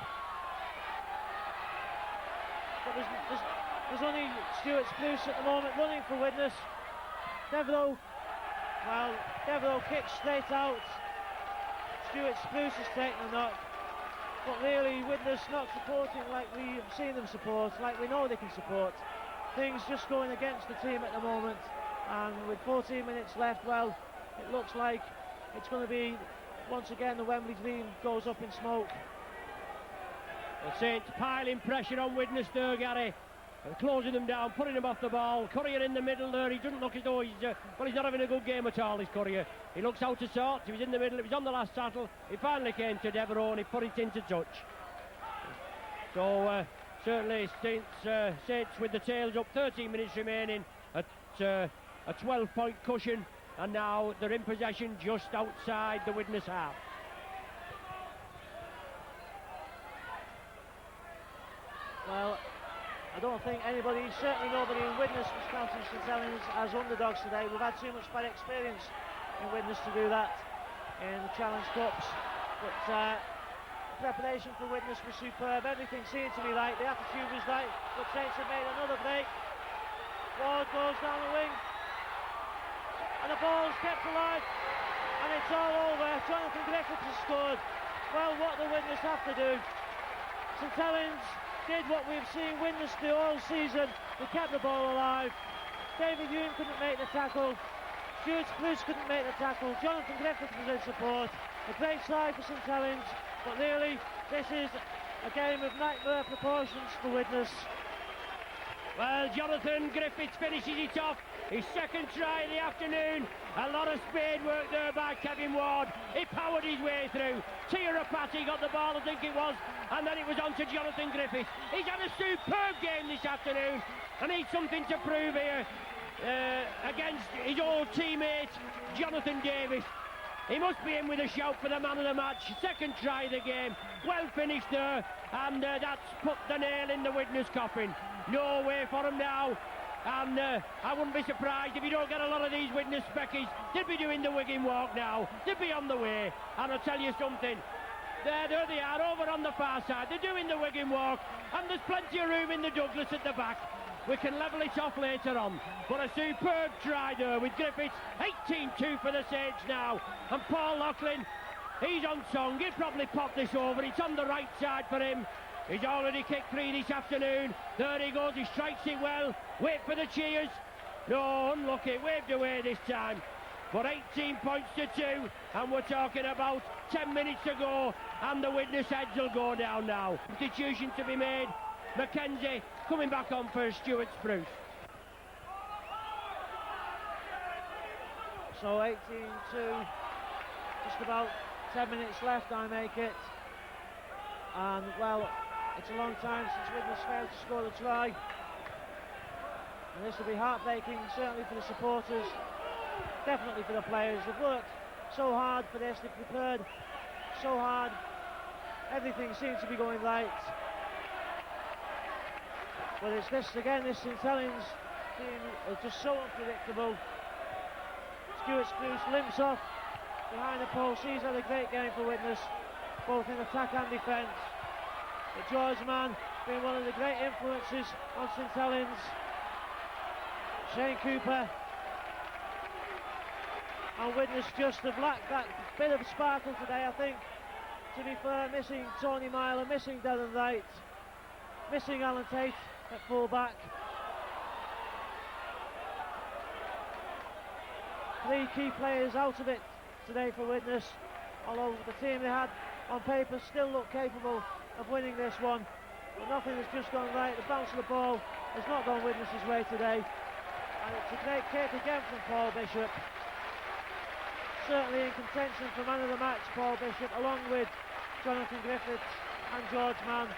But there's only Stuart Spruce at the moment running for Widnes. Devereux kicks straight out. Stuart Spruce has taken a knock. But really, Widnes not supporting like we've seen them support, like we know they can support. Things just going against the team at the moment. And with 14 minutes left, well, it looks like it's going to be, once again, the Wembley dream goes up in smoke. Well, Saints piling pressure on Widnes there, Gary. And closing them down, putting them off the ball. Courier in the middle there. He doesn't look as though he's not having a good game at all, this Courier. He looks out of sorts. He was in the middle. It was on the last tackle. He finally came to Devereux and he put it into touch. So certainly Saints with the tails up. 13 minutes remaining at a 12-point cushion, and now they're in possession just outside the Widnes half. Well, I don't think anybody, certainly nobody in Widnes was counting St Helens as underdogs today. We've had too much bad experience in Widnes to do that in the Challenge Cups. But preparation for Widnes was superb. Everything seemed to be right. The attitude was right. But Saints have made another break. Ward goes down the wing. And the ball's kept alive. And it's all over. Jonathan Griffiths has scored. Well, what do Widnes have to do? St Helens did what we've seen Widnes do all season. They kept the ball alive. David Hume couldn't make the tackle. Stuart Spruce couldn't make the tackle. Jonathan Griffiths was in support. A great side for St Helens, but really this is a game of nightmare proportions for Widnes. Well, Jonathan Griffiths finishes it off. His second try of the afternoon. A lot of spade work there by Kevin Ward. He powered his way through. Tiarapati got the ball, I think it was, and then it was on to Jonathan Griffiths. He's had a superb game this afternoon, and he's something to prove here against his old teammate, Jonathan Davis. He must be in with a shout for the man of the match. Second try of the game. Well finished there, and that's put the nail in the Widnes coffin. No way for him now. And I wouldn't be surprised if you don't get a lot of these Widnes speckies. They'd be doing the Wigan walk now. They'd be on the way. And I'll tell you something. There they are, over on the far side. They're doing the Wigan walk. And there's plenty of room in the Douglas at the back. We can level it off later on. But a superb try there with Griffiths. 18-2 for the Saints now. And Paul Loughlin, he's on song. He'll probably pop this over. It's on the right side for him. He's already kicked 3 this afternoon. There he goes, he strikes it well. Wait for the cheers. No, unlucky, waved away this time. But 18 points to 2, and we're talking about 10 minutes to go, and the Widnes heads will go down now. Substitution to be made. Mackenzie coming back on for Stuart Spruce. So 18-2, just about 10 minutes left, I make it. And well, it's a long time since Widnes failed to score the try. And this will be heartbreaking, certainly for the supporters, definitely for the players. They've worked so hard for this, they've prepared so hard. Everything seems to be going right. But it's this again, this St Helens team is just so unpredictable. Stuart Spruce limps off behind the post. He's had a great game for Widnes, both in attack and defence. But George Mann being one of the great influences on St Helens. Shane Cooper and Widnes just have lacked that bit of sparkle today, I think. To be fair, missing Tony Myler, missing Darren Wright, missing Alan Tate at full back. 3 key players out of it today for Widnes, although the team they had on paper still look capable of winning this one, but nothing has just gone right. The bounce of the ball has not gone Widnes' way today, and it's a great kick again from Paul Bishop. Certainly in contention for man of the match, Paul Bishop, along with Jonathan Griffiths and George Mann.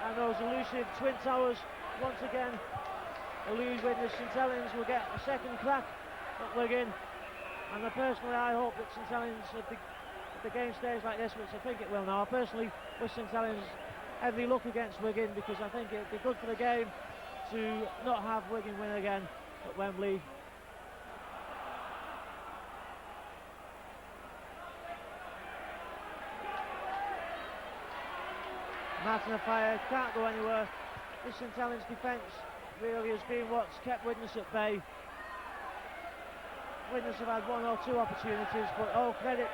And those elusive Twin Towers once again elude Widnes. St Helens will get a second crack at Wigan, and personally I hope that St Helens, if the game stays like this, which I think it will now, I personally wish St Helens every luck against Wigan, because I think it'd be good for the game to not have Wigan win again at Wembley. Martin Fire can't go anywhere. This St Helens defence really has been what's kept Widnes at bay. Widnes have had 1 or 2 opportunities, but all credit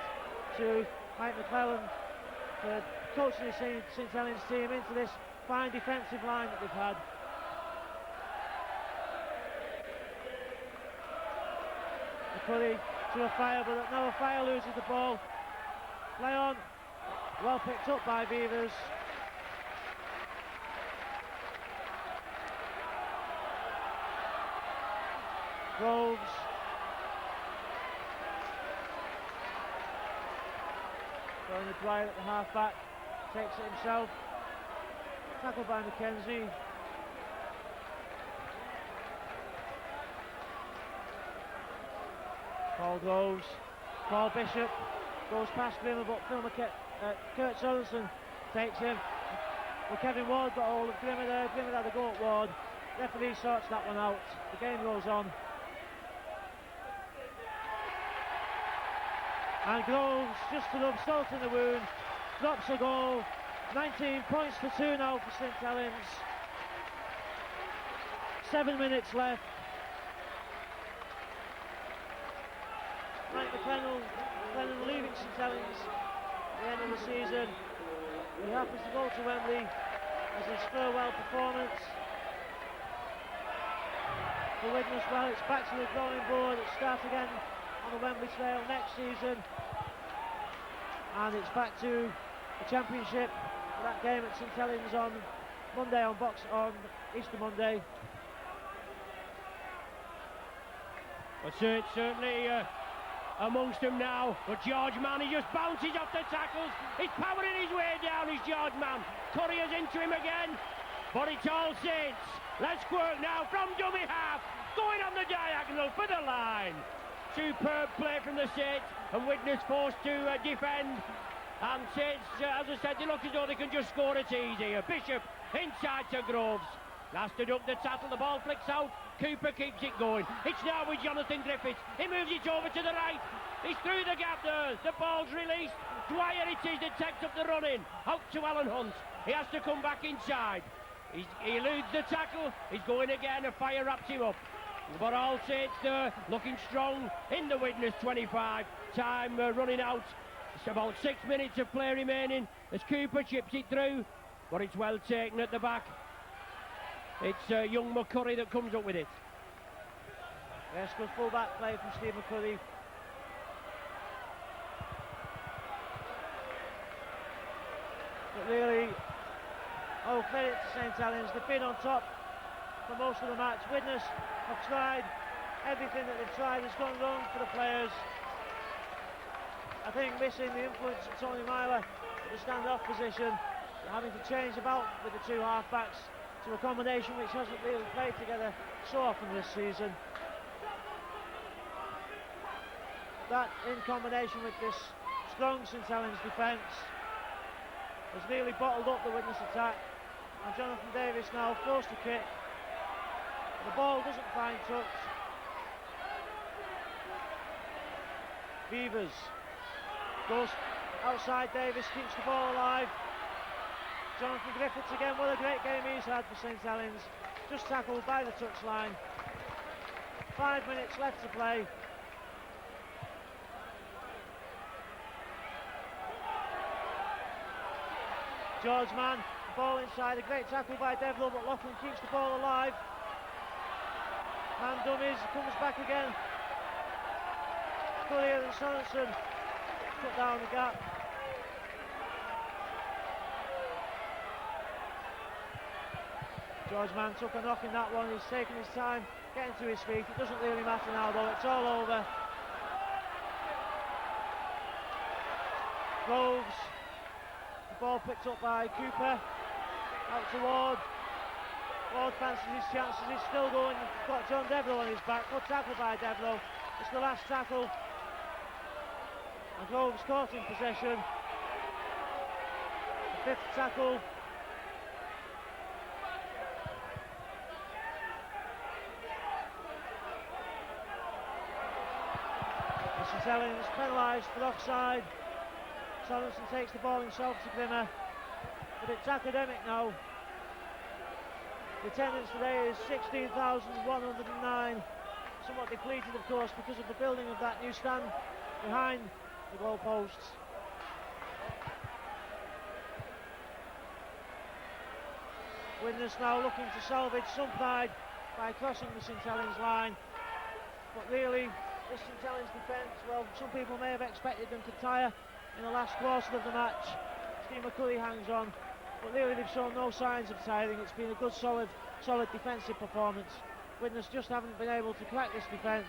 to Mike McClellan for coaching the St Helens team into this fine defensive line that they've had. McCurry to a Fire, but now a Fire loses the ball. Play on, well picked up by Beavers. Groves. Going to Dwyer at the half back, takes it himself. Tackled by McKenzie. Paul Groves, Paul Bishop goes past Grimmer, but Kurt Sorensen takes him. Well, Kevin Ward got hold of Grimmer there. Grimmer had a go at Ward. Referee sorts that one out. The game goes on. And Groves, just to rub salt in the wound, drops a goal. 19 points to 2 now for St Helens. 7 minutes left. Mike McClellan leaving St Helens at the end of the season. He happens to go to Wembley as his farewell performance. For Widnes, well, it's back to the drawing board. It starts again on the Wembley Trail next season, and it's back to the Championship for that game at St Helens on Monday, on Easter Monday. Well, certainly amongst them now, but George Mann, he just bounces off the tackles. He's powering his way down, is George Mann. Courier's into him again, but it's all Saints. Let's work now from dummy half, going on the diagonal for the line. Superb play from the Saints, and Widnes forced to defend. And Saints, as I said, they look as though they can just score it easy. Bishop inside to Groves. Last to duck the tackle, the ball flicks out. Cooper keeps it going. It's now with Jonathan Griffiths. He moves it over to the right. He's through the gap there. The ball's released. Dwyer it is that takes up the run in. Out to Alan Hunt. He has to come back inside. He eludes the tackle. He's going again. A Fire wraps him up. But all Saints there, looking strong in the Widnes 25. Time running out. It's about 6 minutes of play remaining as Cooper chips it through, but it's well taken at the back. It's young McCurry that comes up with it. Yes, good full-back play from Steve McCurry. But really, all credit to St Helens. They've been on top for most of the match. Widnes have tried. Everything that they've tried has gone wrong for the players. I think missing the influence of Tony Myler at the stand-off position, having to change about with the 2 half-backs to a combination which hasn't really played together so often this season. That, in combination with this strong St Helens defence, has really bottled up the Widnes attack. And Jonathan Davis now forced to kick. The ball doesn't find touch. Beavers goes outside Davis, keeps the ball alive. Jonathan Griffiths again, what a great game he's had for St Helens. Just tackled by the touchline. 5 minutes left to play. George Mann, ball inside, a great tackle by Devlin, but Loughlin keeps the ball alive. Man dummies, comes back again. Collier and Sorensen cut down the gap. George Mann took a knock in that one, he's taking his time getting to his feet. It doesn't really matter now though, it's all over. Groves, the ball picked up by Cooper, out to Ward. Ward fancies his chances, he's still going, he's got John Devlo on his back. Good tackle by Devlo, it's the last tackle. And Groves caught in possession. The fifth tackle. St Helens penalised for offside. Sorensen takes the ball himself to Grimmer. A bit academic now. The attendance today is 16,109. Somewhat depleted, of course, because of the building of that new stand behind the goalposts. Widnes now looking to salvage some pride by crossing the St Helens line. But really, this St Helens defence, well, some people may have expected them to tire in the last quarter of the match. Steve McCully hangs on, but really they've shown no signs of tiring. It's been a good, solid defensive performance. Widnes just haven't been able to crack this defence.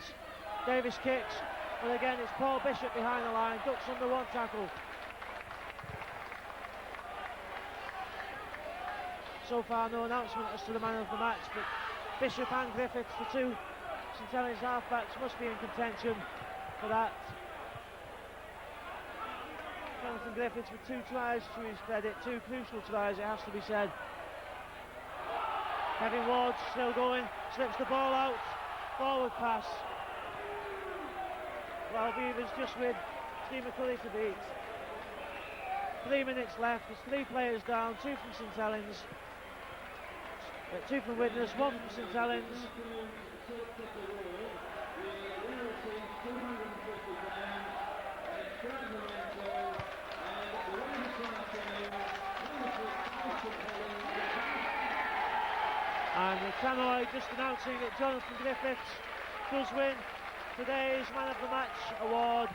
Davis kicks, but again it's Paul Bishop behind the line, ducks under one tackle. So far no announcement as to the man of the match, but Bishop and Griffiths, the two St Helens halfbacks, must be in contention for that. Jonathan Griffiths with 2 tries to his credit, 2 crucial tries, it has to be said. Kevin Ward still going, slips the ball out, forward pass. Well, Beavers just with Steve McCully to beat. 3 minutes left, there's 3 players down, 2 from St Helens, 2 from Widnes, 1 from St Helens. And the tannoy just announcing that Jonathan Griffiths does win today's Man of the Match award.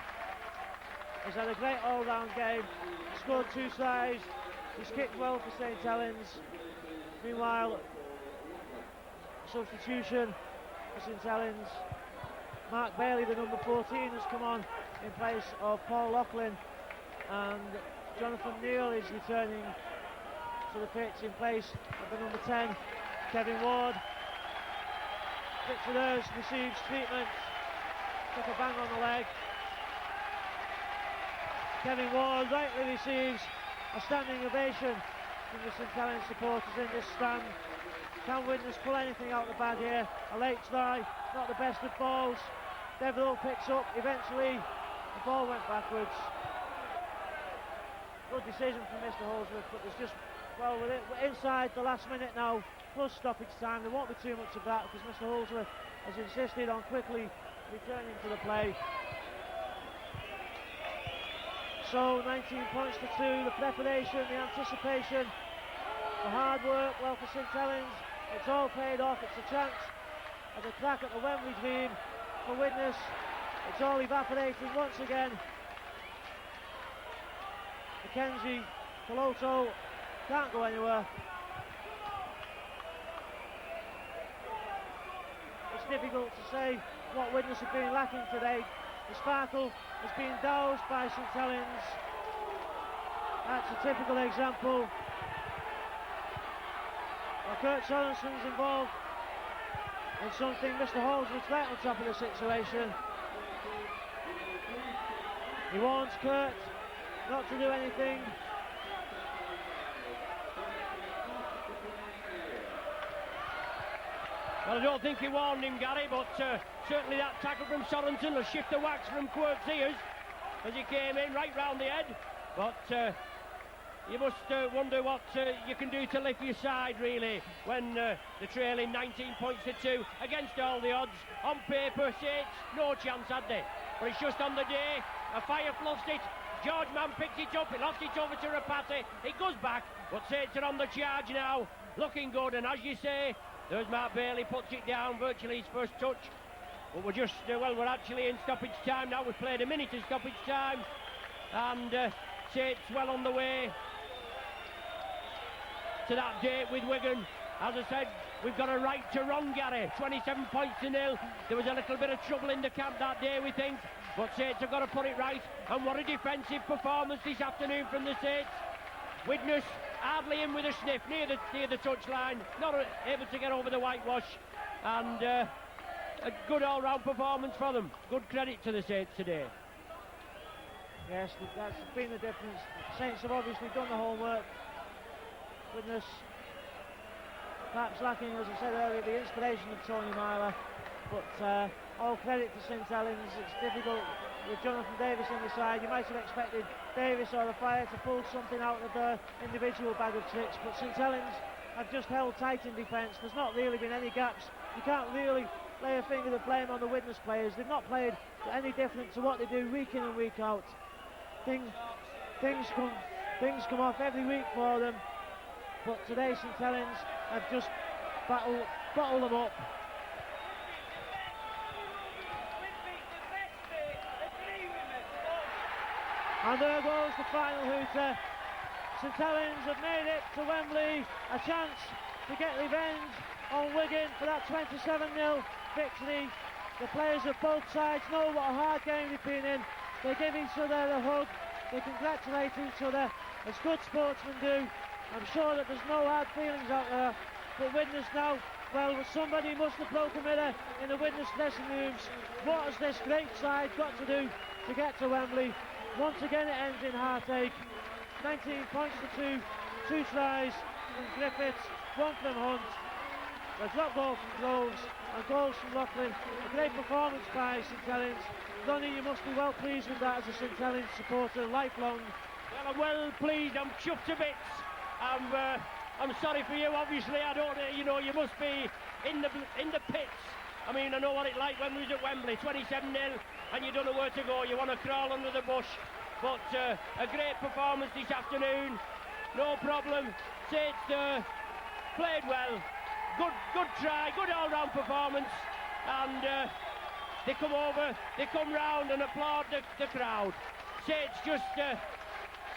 He's had a great all-round game, scored 2 tries, he's kicked well for St Helens. Meanwhile, substitution for St Helens. Mark Bailey, the number 14, has come on in place of Paul Loughlin, and Jonathan Neal is returning to the pitch in place of the number 10, Kevin Ward. Richard Hurst receives treatment, took a bang on the leg. Kevin Ward rightly receives a standing ovation from the St Helens supporters in this stand. Can Widnes pull anything out of the bag here? A late try, not the best of balls. Devlin picks up, eventually the ball went backwards. Good decision from Mr Holdsworth, but there's just, well, we're inside the last minute now, plus stoppage time. There won't be too much of that because Mr Holdsworth has insisted on quickly returning to the play. So 19 points to 2, the preparation, the anticipation, the hard work, well, for St Helens, it's all paid off. It's a chance at a crack at the Wembley dream for Widnes. It's all evaporating once again. Mackenzie, Peloto can't go anywhere. It's difficult to say what Widnes have been lacking today. The sparkle has been doused by St Helens. That's a typical example. Well, Kurt Sorensen's involved in something. Mr Holdsworth's right on top of the situation. He warns Kurt not to do anything. Well, I don't think he warned him, Gary, but certainly that tackle from Sorensen will shift the wax from Quirk's ears as he came in right round the head. But you must wonder what you can do to lift your side, really, when they're trailing 19 points to 2 against all the odds. On paper, Saints, no chance, had they? But it's just on the day. A Fire lost it. George Mann picks it up. He lost it over to Rapati. It goes back, but Saints are on the charge now, looking good. And as you say, there's Mark Bailey, puts it down, virtually his first touch. But we're just, we're actually in stoppage time now. We've played a minute in stoppage time. And Saints well on the way to that date with Wigan. As I said, we've got a right to wrong, Gary. 27 points to 0. There was a little bit of trouble in the camp that day, we think. But Saints have got to put it right. And what a defensive performance this afternoon from the Saints. Widnes hardly in with a sniff near the touchline. Not able to get over the whitewash. And a good all-round performance for them. Good credit to the Saints today. Yes, that's been the difference. Saints have obviously done the homework. Widnes perhaps lacking, as I said earlier, the inspiration of Tony Myler. But all credit to St Helens. It's difficult with Jonathan Davis on the side. You might have expected Davis or the Fire to pull something out of their individual bag of tricks, but St Helens have just held tight in defence. There's not really been any gaps. You can't really lay a finger of blame on the Widnes players. They've not played any different to what they do week in and week out. Things come off every week for them, but today St Helens have just bottled them up. And there goes the final hooter. St Helens have made it to Wembley, a chance to get revenge on Wigan for that 27-0 victory. The players of both sides know what a hard game they've been in. They give each other a hug, they congratulate each other as good sportsmen do. I'm sure that there's no hard feelings out there, but Widnes now, well, somebody must have broken a mirror in the Widnes dressing rooms. What has this great side got to do to get to Wembley? Once again it ends in heartache. 19 points to 2 tries from Griffiths, 1 from Hunt, a drop goal from Groves, and goals from Loughlin. A great performance by St Helens. Ronnie, you must be well pleased with that as a St Helens supporter, lifelong. Well, I'm well pleased, I'm chuffed to bits. I'm sorry for you, obviously. I don't, you must be in the pits. I mean, I know what it's like when we was at Wembley, 27-0, and you don't know where to go. You want to crawl under the bush. But a great performance this afternoon, no problem. Saints played well, good try, good all-round performance, and they come over, they come round and applaud the crowd. Saints just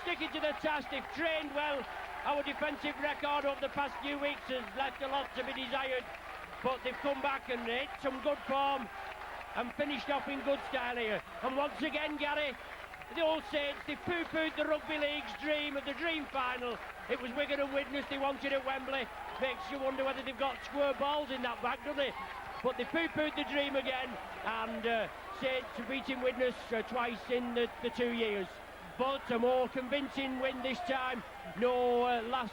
sticking to the task. They've trained well. Our defensive record over the past few weeks has left a lot to be desired, but they've come back and hit some good form and finished off in good style here. And once again, Gary, the old Saints, they poo-pooed the Rugby League's dream of the dream final. It was Wigan and Widnes they wanted at Wembley. Makes you wonder whether they've got square balls in that bag, doesn't it? But they poo-pooed the dream again, and Saints beating Widnes twice in the 2 years. But a more convincing win this time. No last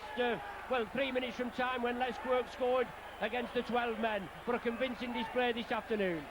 3 minutes from time when Les Quirk scored against the 12 men. But a convincing display this afternoon.